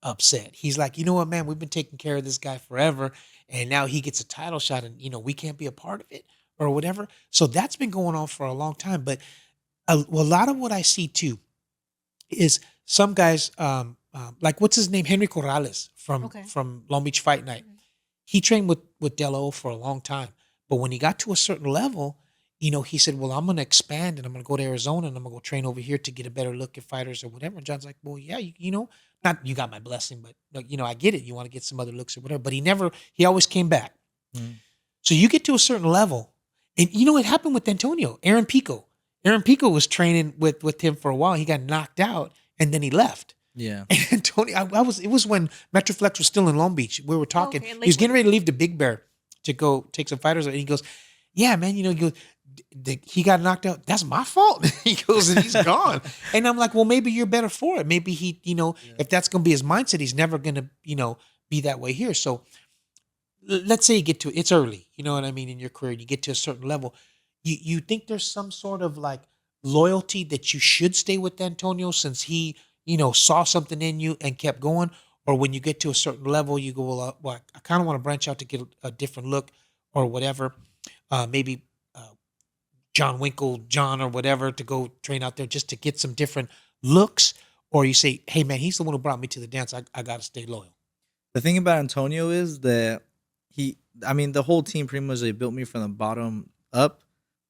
upset. He's like, you know what, man, we've been taking care of this guy forever, and now he gets a title shot, and we can't be a part of it or whatever. So that's been going on for a long time. But a lot of what I see too is some guys, like what's his name, Henry Corrales Okay. from Long Beach Fight Night. He trained with Delo for a long time, but when he got to a certain level, he said, well, I'm going to expand and I'm going to go to Arizona and I'm going to go train over here to get a better look at fighters or whatever. And John's like, well, yeah, not you got my blessing, but I get it. You want to get some other looks or whatever. But he always came back. Mm. So you get to a certain level, and it happened with Antonio, Aaron Pico. Aaron Pico was training with him for a while. He got knocked out and then he left. Yeah. And Antonio, it was when Metroflex was still in Long Beach. We were talking. okay, in He was getting Lakewood. ready to leave the Big Bear to go take some fighters. And he goes, yeah, man, he goes, he got knocked out. That's my fault. He goes, and he's gone. And I'm like, well, maybe you're better for it. Maybe he, if that's going to be his mindset, he's never going to, be that way here. So let's say you get to, it's early, you know what I mean, in your career, you get to a certain level. You think there's some sort of like loyalty that you should stay with Antonio since he, saw something in you and kept going? Or when you get to a certain level, you go, well, I kind of want to branch out to get a different look or whatever. Maybe John or whatever, to go train out there just to get some different looks? Or you say, hey, man, he's the one who brought me to the dance. I got to stay loyal. The thing about Antonio is that the whole team pretty much, they built me from the bottom up,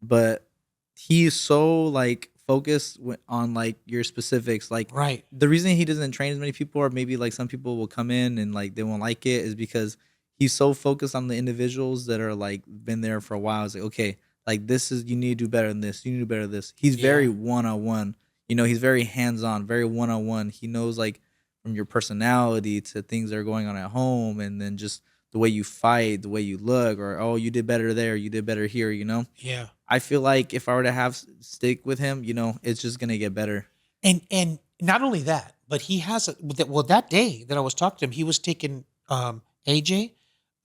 but he's so like focused on like your specifics. Like, Right. the reason he doesn't train as many people, or maybe like some people will come in and like they won't like it, is because he's so focused on the individuals that are like been there for a while. It's like, okay, like this is, you need to do better than this. You need to do better than this. He's very one-on-one. He's very hands-on, very one-on-one. He knows like from your personality to things that are going on at home, and then just the way you fight, the way you look, or, oh, you did better there, you did better here, Yeah. I feel like if I were to stick with him, it's just gonna get better. And not only that, but he has that day that I was talking to him, he was taking AJ,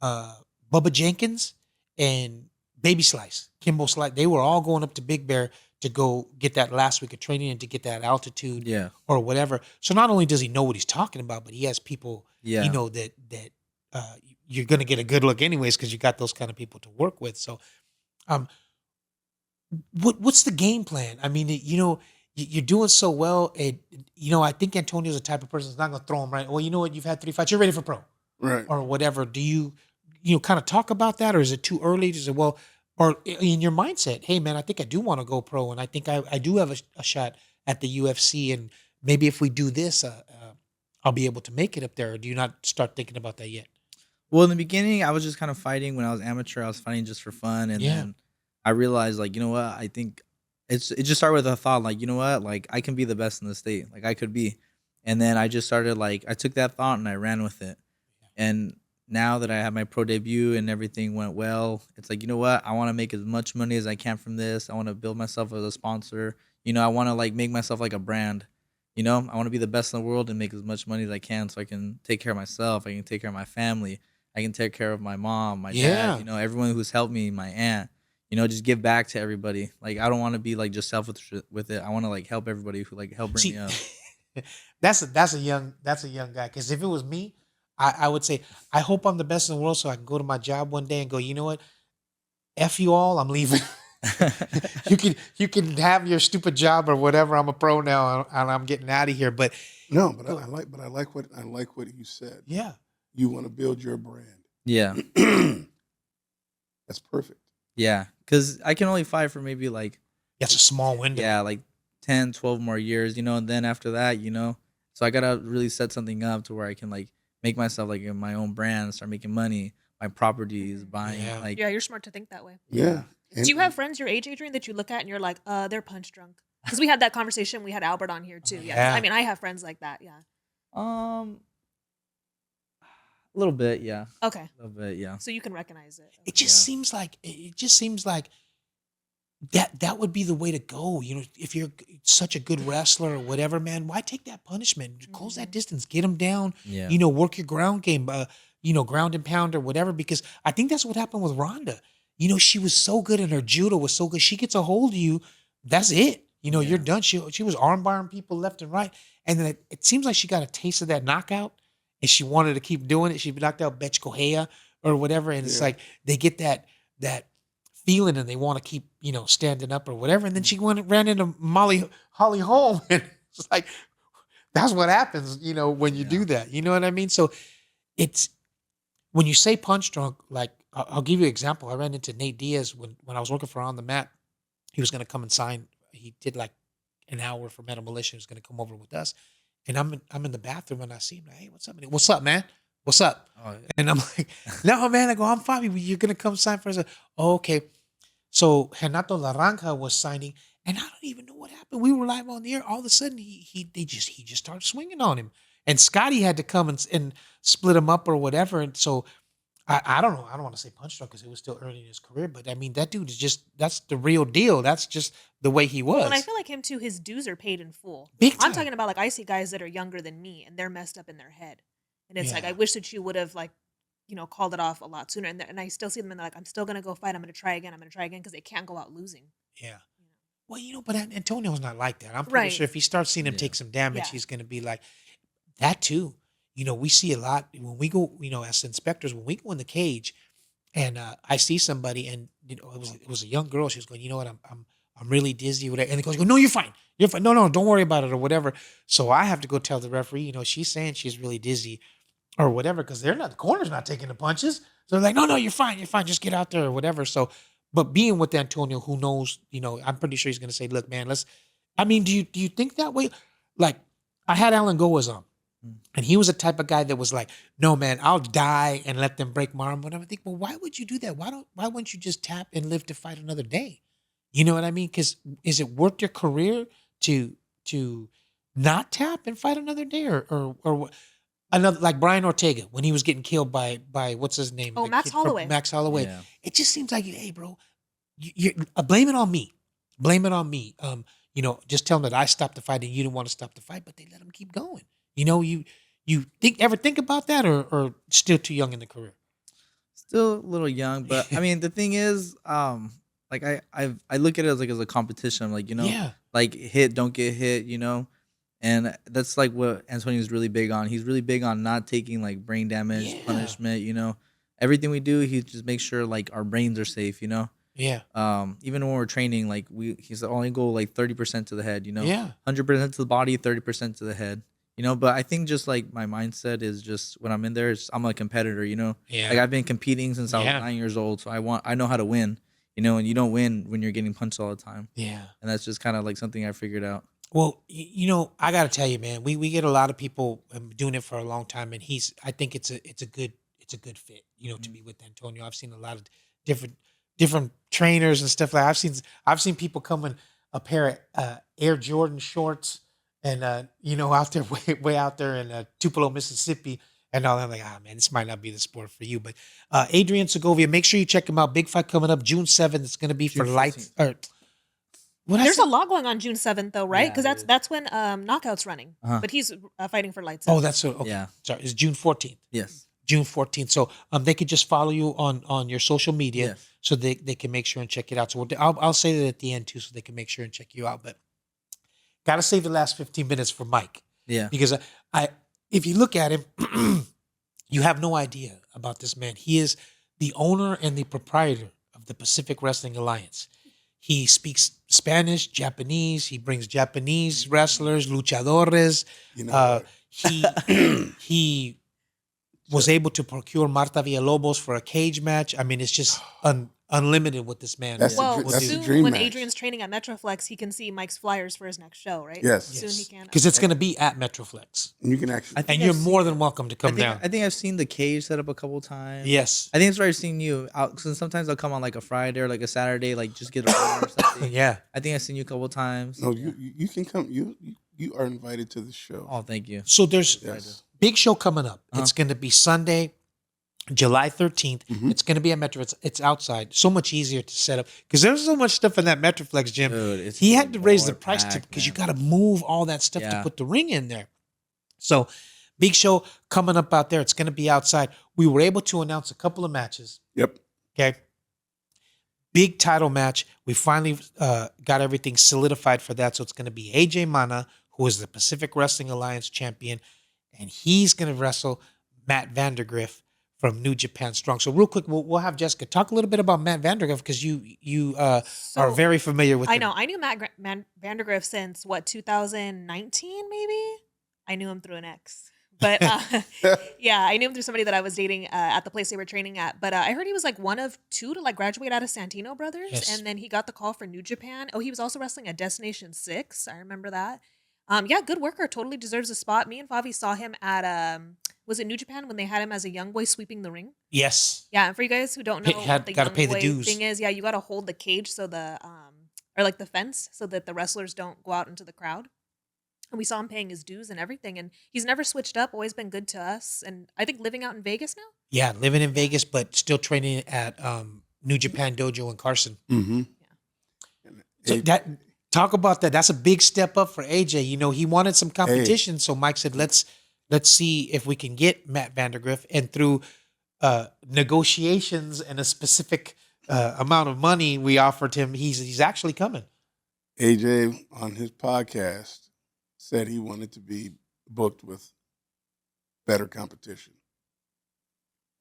Bubba Jenkins, and Baby Slice, Kimbo Slice. They were all going up to Big Bear to go get that last week of training and to get that altitude, Yeah. or whatever. So not only does he know what he's talking about, but he has people, Yeah. that you're going to get a good look anyways, because you got those kind of people to work with. So, what's the game plan? I mean, you're doing so well. I think Antonio's the type of person that's not going to throw him right. Well, you know what? You've had 3 fights. You're ready for pro, Right. or whatever. Do you kind of talk about that, or is it too early to say, well, or in your mindset, hey, man, I think I do want to go pro, and I think I do have a shot at the UFC, and maybe if we do this, I'll be able to make it up there. Or do you not start thinking about that yet? Well, in the beginning, I was just kind of fighting. When I was amateur, I was fighting just for fun, and Yeah. then I realized, like, you know what? I think it just started with a thought, like, you know what? Like, I can be the best in the state. Like, I could be. And then I just started, like, I took that thought and I ran with it. And now that I have my pro debut and everything went well, it's like, you know what? I want to make as much money as I can from this. I want to build myself as a sponsor. I want to, like, make myself like a brand. I want to be the best in the world and make as much money as I can, so I can take care of myself. I can take care of my family. I can take care of my mom, my Yeah. dad, everyone who's helped me, my aunt. Just give back to everybody. Like, I don't want to be like just selfish with it. I want to like help everybody who like help bring See, me up. that's a young guy. Because if it was me, I would say, I hope I'm the best in the world so I can go to my job one day and go, you know what? F you all, I'm leaving. you can have your stupid job or whatever. I'm a pro now and I'm getting out of here. But No, but I like what you said. yeah, You want to build your brand. Yeah, That's perfect. yeah. Because I can only fight for maybe like, that's a small window. yeah, like 10, 12 more years, and then after that, so I got to really set something up to where I can like make myself like my own brand, start making money, my properties, buying, Yeah. like, Yeah, you're smart to think that way. Yeah. Do you have friends your age, Adrian, that you look at and you're like, they're punch drunk? Because we had that conversation. We had Albert on here too. Yeah. Yeah. I mean, I have friends like that. Yeah. a little bit, yeah. Okay. A little bit, yeah. So you can recognize it. It just Yeah. seems like that would be the way to go. If you're such a good wrestler or whatever, man, why take that punishment? Close that distance, get them down. Yeah. Work your ground game. Ground and pound or whatever. Because I think that's what happened with Rhonda. She was so good and her judo was so good. She gets a hold of you. That's it. You know, you're Yeah. done. She was armbarring people left and right, and then it seems like she got a taste of that knockout, and she wanted to keep doing it. She knocked out Betch Correa or whatever, and it's Yeah. like they get that feeling, and they want to keep standing up or whatever. And then she ran into Holly Holm, and it's like that's what happens, when you Yeah. do that. You know what I mean? So it's when you say punch drunk, like I'll give you an example. I ran into Nate Diaz when I was working for On the Mat. He was going to come and sign. He did like an hour for Metal Militia. He was going to come over with us. And I'm in the bathroom and I see him like, hey, what's up? And he, what's up, man? What's up? Oh, yeah. And I'm like, no, man. I go, I'm Favi. You're going to come sign for us. Oh, okay. So Renato Laranja was signing, and I don't even know what happened. We were live on the air. All of a sudden, he just started swinging on him, and Scotty had to come and split him up or whatever. And so I don't know. I don't want to say punch drunk because he was still early in his career, but I mean that dude is that's the real deal. That's just the way he was. Well, and I feel like him too. His dues are paid in full. Big I'm time. talking about like I see guys that are younger than me and they're messed up in their head, and it's like Yeah. I wish that you would have like called it off a lot sooner. And I still see them and they're like, I'm still gonna go fight. I'm gonna try again. I'm gonna try again because they can't go out losing. Yeah. Well, but Antonio's not like that. I'm pretty Right. sure if he starts seeing him Yeah. take some damage, Yeah. he's going to be like that too. We see a lot when we go, as inspectors, when we go in the cage and I see somebody and, it was a young girl. She was going, you know what? I'm really dizzy. Whatever. And the coach goes, no, you're fine. You're fine. No, don't worry about it or whatever. So I have to go tell the referee, she's saying she's really dizzy or whatever, because the corner's not taking the punches. So they're like, no, you're fine. You're fine. Just get out there or whatever. So, but being with Antonio, who knows, I'm pretty sure he's going to say, look, man, do you think that way? Like I had Alan Goaz on and he was a type of guy that was like, no, man, I'll die and let them break my arm. But I think, well, why would you do that? Why wouldn't you just tap and live to fight another day? You know what I mean? Because is it worth your career to not tap and fight another day or what? Another like Brian Ortega when he was getting killed by what's his name? Oh, The Max kid from Holloway. Max Holloway. Yeah. It just seems like, hey, bro, you blame it on me. Blame it on me. Just tell them that I stopped the fight and you didn't want to stop the fight, but they let him keep going. You ever think about that or still too young in the career? Still a little young, but I mean the thing is, like I look at it as a competition. Like Yeah. like hit, don't get hit. And that's like what Antonio's really big on. He's really big on not taking like brain damage, Yeah. punishment. Everything we do, he just makes sure like our brains are safe. Yeah. Even when we're training, like he's only go like 30% to the head. Yeah. 100% to the body, 30% to the head. But I think just like my mindset is just when I'm in there, I'm a competitor. Yeah. Like I've been competing since I was Yeah. 9 years old, so I know how to win. And you don't win when you're getting punched all the time. Yeah. And that's just kind of like something I figured out. Well, I got to tell you, man, we get a lot of people doing it for a long time, and I think it's a good fit, to be with Antonio. I've seen a lot of different trainers and stuff like that. I've seen people come in a pair of Air Jordan shorts and out there way out there in Tupelo, Mississippi. And all that, I'm like, man, this might not be the sport for you. But Adrian Segovia, make sure you check him out. Big fight coming up June 7th. It's going to be for June lights. 14th. There's a lot going on June 7th though, right? Yeah, Because there is. that's when Knockout's running. Uh-huh. But he's fighting for lights. Oh, out. that's okay. Yeah. Sorry, it's June 14th. Yes. June 14th. So they could just follow you on your social media Yes. so they can make sure and check it out. So I'll say that at the end too, so they can make sure and check you out. But got to save the last 15 minutes for Mike Yeah. because if you look at him, you have no idea about this man. He is the owner and the proprietor of the Pacific Wrestling Alliance. He speaks Spanish, Japanese. He brings Japanese wrestlers, luchadores. He was able to procure Marta Villalobos for a cage match. I mean, it's just unlimited what this man That's will the Well, dr- that's do. the soon dream when match. Adrian's training at Metroflex, he can see Mike's flyers for his next show, right? Yes. Soon he can. Because it's going to be at Metroflex. And you can actually. I think And you're I've more seen- than welcome to I come think, down. I think I've seen the cage set up a couple times. Yes. I think it's where I've seen you out. Cause sometimes I'll come on like a Friday or like a Saturday, like just get a run or something. Yeah. I think I've seen you a couple times. No, you can come. You are invited to the show. Oh, thank you. So there's Yes. big show coming up. Uh-huh. It's going to be Sunday, July 13th. Mhm. It's going to be at Metro. It's outside. So much easier to set up because there's so much stuff in that Metroflex gym. Dude, it's He had to raise the more price packed, because you man. got to move all that stuff to Yeah. put the ring in there. So big show coming up out there. It's going to be outside. We were able to announce a couple of matches. Yep. Okay. big title match. We finally got everything solidified for that. So it's going to be AJ Mana, who is the Pacific Wrestling Alliance champion, and he's going to wrestle Matt Vandergriff from New Japan Strong. So real quick, we'll have Jessica talk a little bit about Matt Vandergriff because you are So, very familiar with I him. know. I knew Matt Vandergriff since 2019, maybe. I knew him through an ex, but yeah, I knew him through somebody that I was dating at the place they were training at. But I heard he was like one of two to like graduate out of Santino Brothers, Yes. and then he got the call for New Japan. Oh, he was also wrestling at Destination 6. I remember that. Yeah, good worker. Totally deserves a spot. Me and Favi saw him at was it New Japan when they had him as a young boy sweeping the ring? Yes. Yeah, and for you guys who don't know what the gotta young pay the boy dues. thing is, yeah, you got to hold the cage so the or like the fence so that the wrestlers don't go out into the crowd. And we saw him paying his dues and everything, and he's never switched up. Always been good to us, and I think living out in Vegas now. Yeah, living in Vegas, but still training at New Japan Dojo in Carson. Mm-hmm. So that talk about that. That's a big step up for AJ. You know, he wanted some competition, so Mike said, "Let's see if we can get Matt Vandergriff." And through negotiations and a specific amount of money we offered him, he's actually coming. AJ on his podcast said he wanted to be booked with better competition.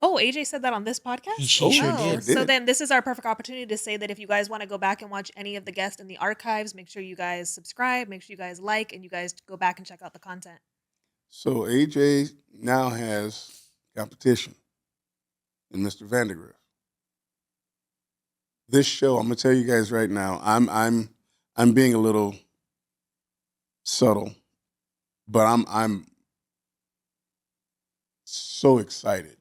Oh, AJ said that on this podcast? He sure did. So then this is our perfect opportunity to say that if you guys want to go back and watch any of the guests in the archives, make sure you guys subscribe, make sure you guys like, and you guys go back and check out the content. So AJ now has competition in Mr. Vandergriff. This show, I'm gonna tell you guys right now, I'm being a little subtle, but I'm so excited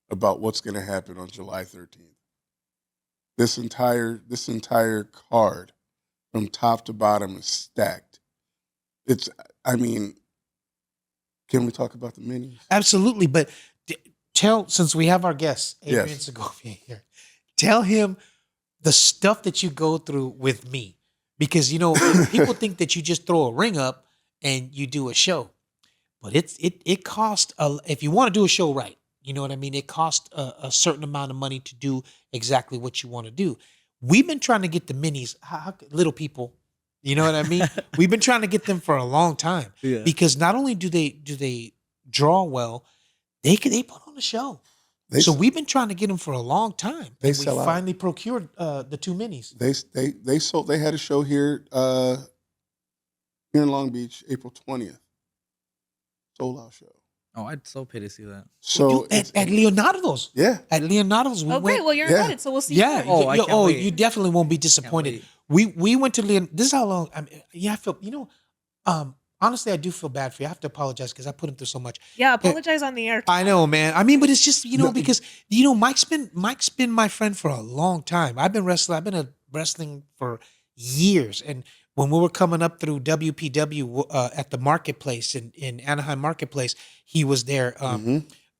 about what's going to happen on July 13th. This entire card from top to bottom is stacked. I mean, can we talk about the minis? Absolutely, but since we have our guest Adrian Yes. Segovia here, tell him the stuff that you go through with me, because you know people think that you just throw a ring up and you do a show, but it costs if you want to do a show right. You know what I mean? It costs a certain amount of money to do exactly what you want to do. We've been trying to get the minis, little people. You know what I mean? We've been trying to get them for a long time because not only do they draw well, they put on a show. So we've been trying to get them for a long time. They and sell we out. finally procured the two minis. They sold. They had a show here in Long Beach, April 20th. Sold out show. Oh, I'd so pay to see that. So At Leonardo's. yeah, At Leonardo's, we Okay, went. well, you're yeah. invited, so we'll see Yeah. you. Oh, I can't wait. You definitely won't be disappointed. wait. We went to Leon. This is how long. I mean, yeah, I feel. Honestly, I do feel bad for you. I have to apologize because I put him through so much. Yeah, apologize on the air. I know, man. I mean, but it's just No, because Mike's been my friend for a long time. I've been wrestling for years, and when we were coming up through WPW at the marketplace in Anaheim Marketplace, he was there.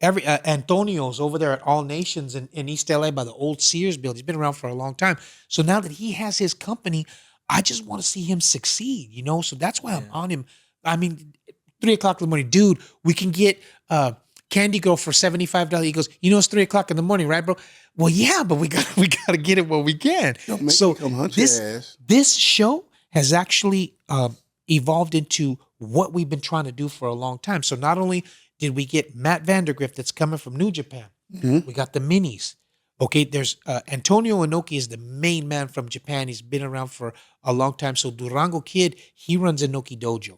Antonio's over there at All Nations in East LA by the old Sears building. He's been around for a long time. So now that he has his company, I just want to see him succeed. So that's why I'm on him. I mean, 3:00 in the morning, dude. We can get Candy Girl for $75. He goes, it's 3:00 in the morning, right, bro? Well, yeah, but we gotta get it while we can. Don't make So me come hunt your ass. this show has actually evolved into what we've been trying to do for a long time. So not only did we get Matt Vandergriff that's coming from New Japan, we got the minis. Okay, there's Antonio Inoki is the main man from Japan. He's been around for a long time. So Durango Kid, he runs Inoki Dojo,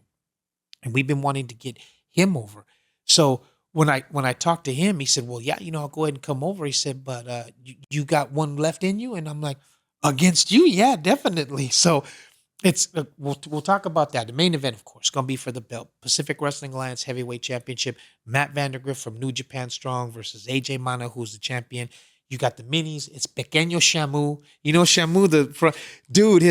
and we've been wanting to get him over. So when I talked to him, he said, "Well, yeah, I'll go ahead and come over." He said, "But you got one left in you," and I'm like, "Against you, yeah, definitely." So it's we'll talk about that. The main event, of course, going to be for the belt, Pacific Wrestling Alliance Heavyweight Championship. Matt Vandergriff from New Japan Strong versus AJ Mana, who's the champion. You got the minis. It's Pequeño Shamu. Shamu, dude.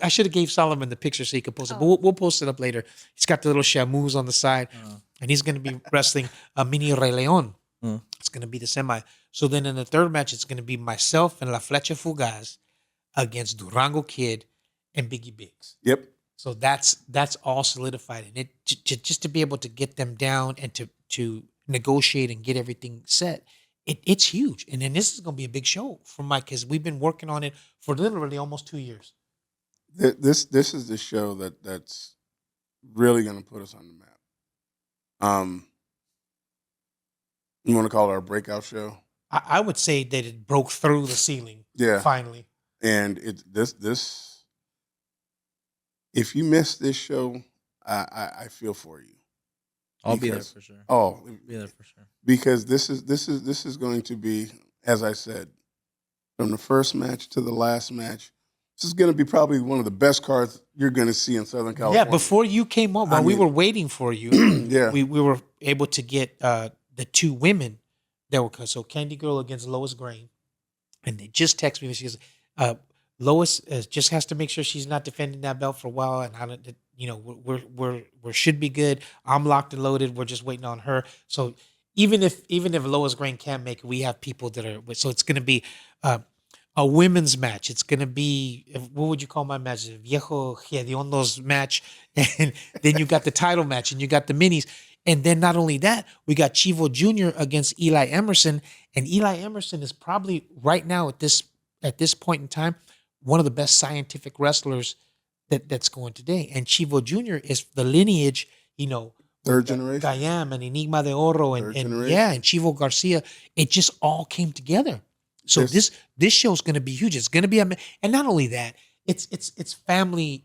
I should have gave Solomon the picture so he could post it, but we'll post it up later. He's got the little Shamus on the side, and he's going to be wrestling a mini Rey Leon. It's going to be the semi. So then in the third match, it's going to be myself and La Flecha Fugaz against Durango Kid and Biggie Biggs. Yep. So that's all solidified, and just to be able to get them down and to negotiate and get everything set it's huge. And then this is going to be a big show for Mike because we've been working on it for literally almost 2 years. This is the show that's really going to put us on the map. You want to call it our breakout show? I would say that it broke through the ceiling. Yeah. Finally. And this if you miss this show, I feel for you. I'll be there Because- for sure. Oh, Be there for sure. because this is going to be, as I said, from the first match to the last match. This is going to be probably one of the best cards you're going to see in Southern California. Yeah, before you came on, while we were waiting for you, Yeah. we were able to get the two women that were so Candy Girl against Lois Grain, and they just texted me and she goes, Lois just has to make sure she's not defending that belt for a while, and I don't, we should be good. I'm locked and loaded. We're just waiting on her. So even if Lois Grain can't make it, we have people that are. So it's going to be a women's match. It's going to be, what would you call my match? Viejo Hediondo's match, and then you got the title match, and you got the minis. And then not only that, we got Chivo Jr. against Eli Emerson, and Eli Emerson is probably right now at this point in time one of the best scientific wrestlers that's going today. And Chivo Jr. is the lineage, Third generation. Gayam and Enigma de Oro Third and generation. yeah, and Chivo Garcia. It just all came together. So This- this show's going to be huge. It's going to be and not only that, it's family.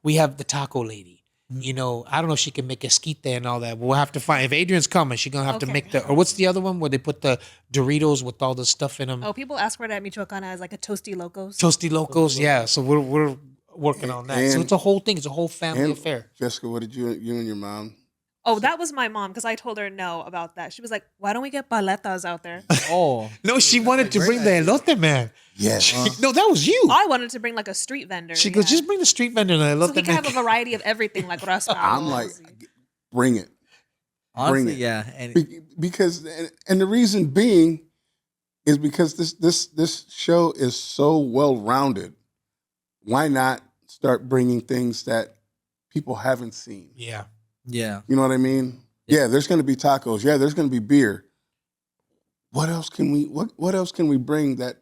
We have the taco lady. I don't know if she can make esquite and all that. We'll have to find if Adrian's coming. She's gonna have to Okay. make or what's the other one where they put the Doritos with all the stuff in them? Oh, people ask for it at Michoacana as like a toasty locos. Toasty Locos. Yeah. So we're working on that. So And- it's a whole thing. It's a whole family And affair. Jessica, what did you and your mom? Oh, that was my mom because I told her no about that. She was like, "Why don't we get paletas out there?" Oh, No, she wanted to bring the elote man. Yes. No, that was you. I wanted to bring like a street vendor. She goes, yeah. just bring the street vendor and the so elote he can man. have a variety of everything like raspa. I'm like, bring it. honestly, it. yeah. And Because and the reason being is because this show is so well rounded. Why not start bringing things that people haven't seen? Yeah. yeah, You know what I mean? Yeah, there's going to be tacos. Yeah, there's going to be beer. What else can we bring that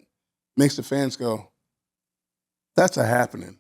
makes the fans go, that's a happening.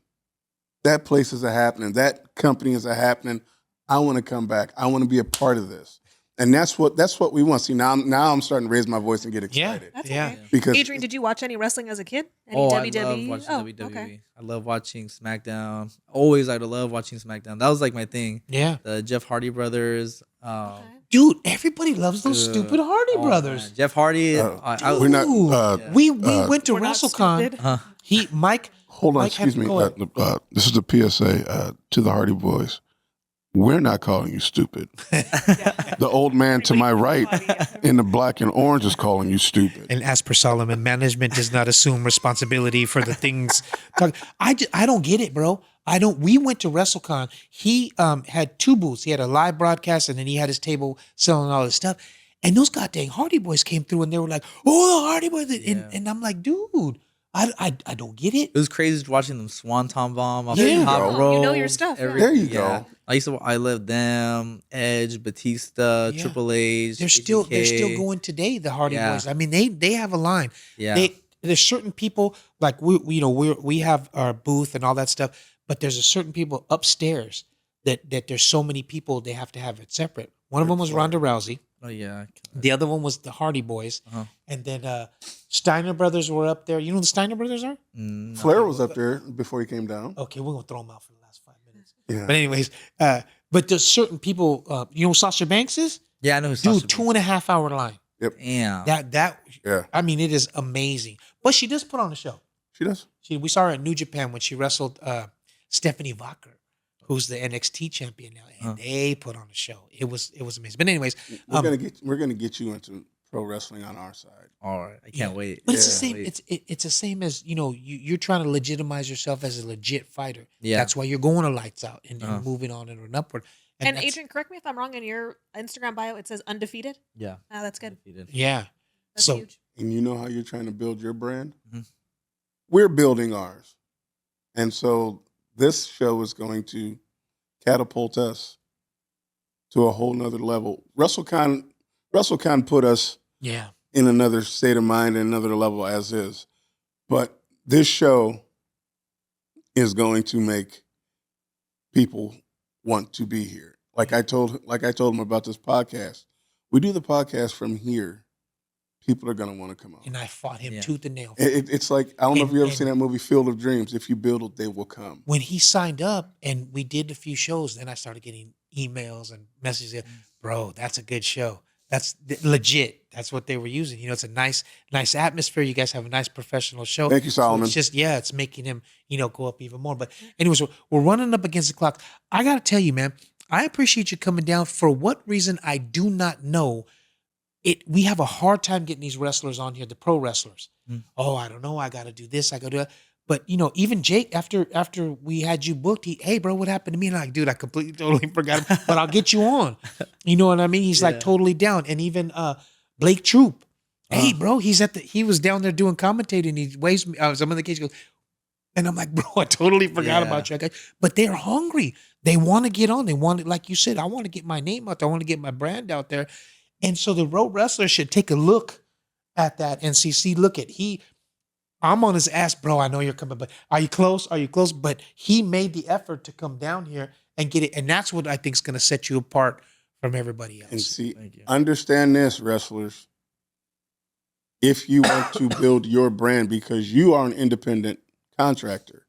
That place is a happening. That company is a happening. I want to come back. I want to be a part of this. And that's what we want. See, now I'm starting to raise my voice and get Yeah. excited. That's Yeah. okay. Because Adrian, did you watch any wrestling as a kid? Any oh, I WWE? love watching Oh, WWE. okay. I love watching SmackDown. Always, I love watching SmackDown. That was like my thing. Yeah. The Jeff Hardy brothers. Okay. Dude, everybody loves those Uh, stupid Hardy oh, brothers. man. Jeff Hardy. we're not. Ooh. We went to We're not WrestleCon. stupid. Mike. Hold on, Mike had- excuse me. go ahead. This is a PSA to the Hardy Boys. We're not calling you stupid. The old man to my right in the black and orange is calling you stupid. And as per Solomon, management does not assume responsibility for the things. I don't get it, bro. I don't. We went to WrestleCon. He had two booths. He had a live broadcast, and then he had his table selling all this stuff. And those goddamn Hardy Boys came through, and they were like, "Oh, the Hardy Boys!" And I'm like, dude, I don't get it. It was crazy watching them swanton bomb off There the you top go. rope. You know your stuff, yeah. There you go. I loved them, Edge, Batista, Yeah. Triple H. They're still HBK. going today. The Hardy Yeah. Boys. I mean, they have a line. Yeah. There's certain people like we have our booth and all that stuff, but there's a certain people upstairs that there's so many people they have to have it separate. One of them was Ronda Rousey. Oh yeah. The other one was the Hardy Boys, Uh-huh. and then Steiner Brothers were up there. You know who the Steiner Brothers are? Mm, Flair was up there before he came down. Okay, we're gonna throw them out for the last 5 minutes. Yeah. But anyways, but there's certain people. You know who Sasha Banks is? yeah, I know. Who Dude, 2.5 hour line. Damn. That Yeah. I mean, it is amazing. But she does put on a show. She does. We saw her at New Japan when she wrestled Stephanie Walker, who's the NXT champion now, and they put on a show. It was amazing. But anyways, We're gonna get you into pro wrestling on our side. All right. I can't wait. but it's the Yeah. same. It's the same as you're trying to legitimize yourself as a legit fighter. Yeah. That's why you're going to lights out and moving on and upward. And that's- Adrian, correct me if I'm wrong. In your Instagram bio, it says undefeated. Yeah. Ah, that's good. Undefeated. yeah. That's So huge. And you know how you're trying to build your brand? Mhm. We're building ours. And so this show is going to catapult us to a whole nother level. WrestleCon put us yeah, in another state of mind and another level as is. But this show is going to make people want to be here. Like I told them about this podcast. We do the podcast from here. People are going to want to come out. And I fought him Yeah. tooth and nail. It's like, I don't know if And- you ever and- seen that movie Field of Dreams. If you build it, they will come. When he signed up and we did a few shows, then I started getting emails and messages. Bro, that's a good show. That's legit. That's what they were using. You know, it's a nice atmosphere. You guys have a nice professional show. Thank you, Solomon. So it's just, it's making him, go up even more. But anyways, we're running up against the clock. I got to tell you, man, I appreciate you coming down. For what reason, I do not know. We have a hard time getting these wrestlers on here, the pro wrestlers. Oh, I don't know. I got to do this. I got to do that. But, even Jake, after we had you booked, hey, bro, what happened to me? And I'm like, dude, I completely, totally forgot. But I'll get you on. You know what I mean? He's like totally down. And even Blake Troop. Hey, bro, he was down there doing commentating. He waves me. I'm in the cage. He goes, and I'm like, bro, I totally forgot about you. But they're hungry. They want to get on. They want it, like you said, I want to get my name out there. I want to get my brand out there. And so the road wrestler should take a look at that and see, look at I'm on his ass, bro. I know you're coming, but are you close? Are you close? But he made the effort to come down here and get it. And that's what I think is going to set you apart from everybody else. And see, Thank you. understand this, wrestlers. If you want to build your brand, because you are an independent contractor,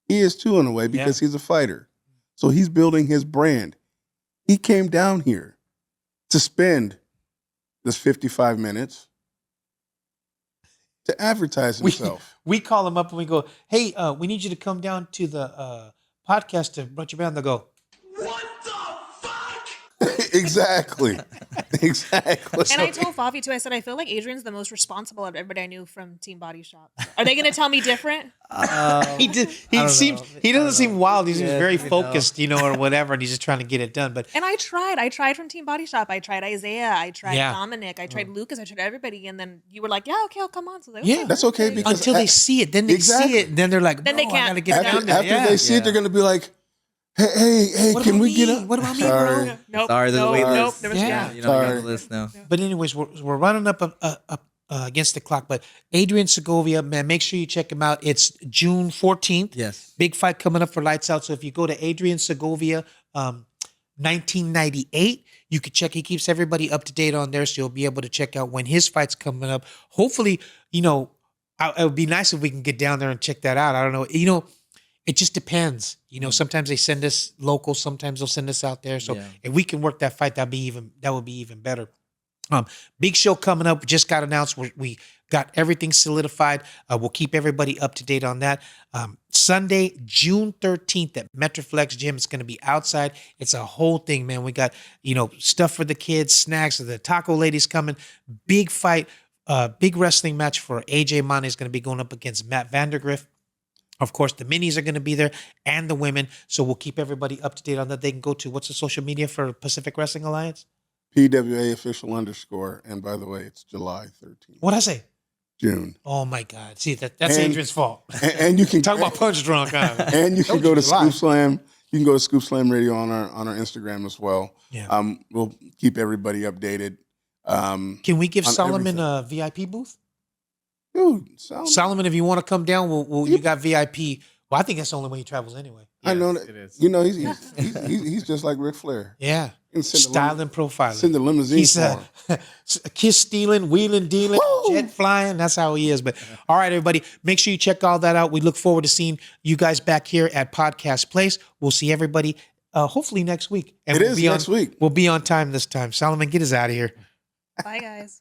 he is too in a way because he's a fighter. So he's building his brand. He came down here to spend this 55 minutes to advertise himself. We call him up and we go, hey, we need you to come down to the podcast to run your band. They'll go, Exactly. Exactly. And I told Favi too. I said I feel like Adrian's the most responsible of everybody I knew from Team Body Shop. Are they going to tell me different? he doesn't seem wild. He seems very focused, or whatever, and he's just trying to get it done. But And I tried from Team Body Shop. I tried Isaiah. I tried Yeah. Dominic. I tried Lucas. I tried everybody. And then you were like, yeah, okay, I'll come on. So I was Yeah. like, That's okay because until they see it, then they Exactly. see it, and then they're like, Then they bro, I can't- gotta get down there. after they see it, they're going to be like, hey, What can about we get me? up? What about me, Sorry. bro? Nope. Sorry, there's a wait nope. list. There was, Yeah. yeah. You know, I got Sorry. the list now. But anyways, we're running up against the clock. But Adrian Segovia, man, make sure you check him out. It's June 14th. Yes. Big fight coming up for Lights Out. So if you go to Adrian Segovia 1998, you can check. He keeps everybody up to date on there, so you'll be able to check out when his fight's coming up. Hopefully, it would be nice if we can get down there and check that out. I don't know. It just depends. Sometimes they send us local, sometimes they'll send us out there. So if we can work that fight, that would be even better. Big show coming up. Just got announced. We got everything solidified. We'll keep everybody up to date on that. Sunday, June 13th at Metroflex Gym. It's going to be outside. It's a whole thing, man. We got, stuff for the kids, snacks. The taco lady's coming. Big fight. Big wrestling match for AJ Mane is going to be going up against Matt Vandergriff. Of course, the minis are going to be there and the women. So we'll keep everybody up to date on that. They can go to, what's the social media for Pacific Wrestling Alliance? PWA official _. And by the way, it's July 13th. What'd I say? June. Oh my God. See, that's And- Adrian's fault. And you can Talk about punch drunk. Huh? And you can Told go you to July. Scoop Slam. You can go to Scoop Slam Radio on our Instagram as well. Yeah. We'll keep everybody updated. Can we give on Solomon everything. a VIP booth? Dude, Solomon, if you want to come down, you got VIP. Well, I think that's the only way he travels anyway. I know Yes, that. it is. He's just like Ric Flair. Yeah. You can send Style and profiling. Send the limousine He's for him. kiss stealing, wheeling dealing, Woo! jet flying. That's how he is. But all right, everybody, make sure you check all that out. We look forward to seeing you guys back here at Podcast Place. We'll see everybody hopefully next week. And It is be next week. We'll be on time this time. Solomon, get us out of here. Bye, guys.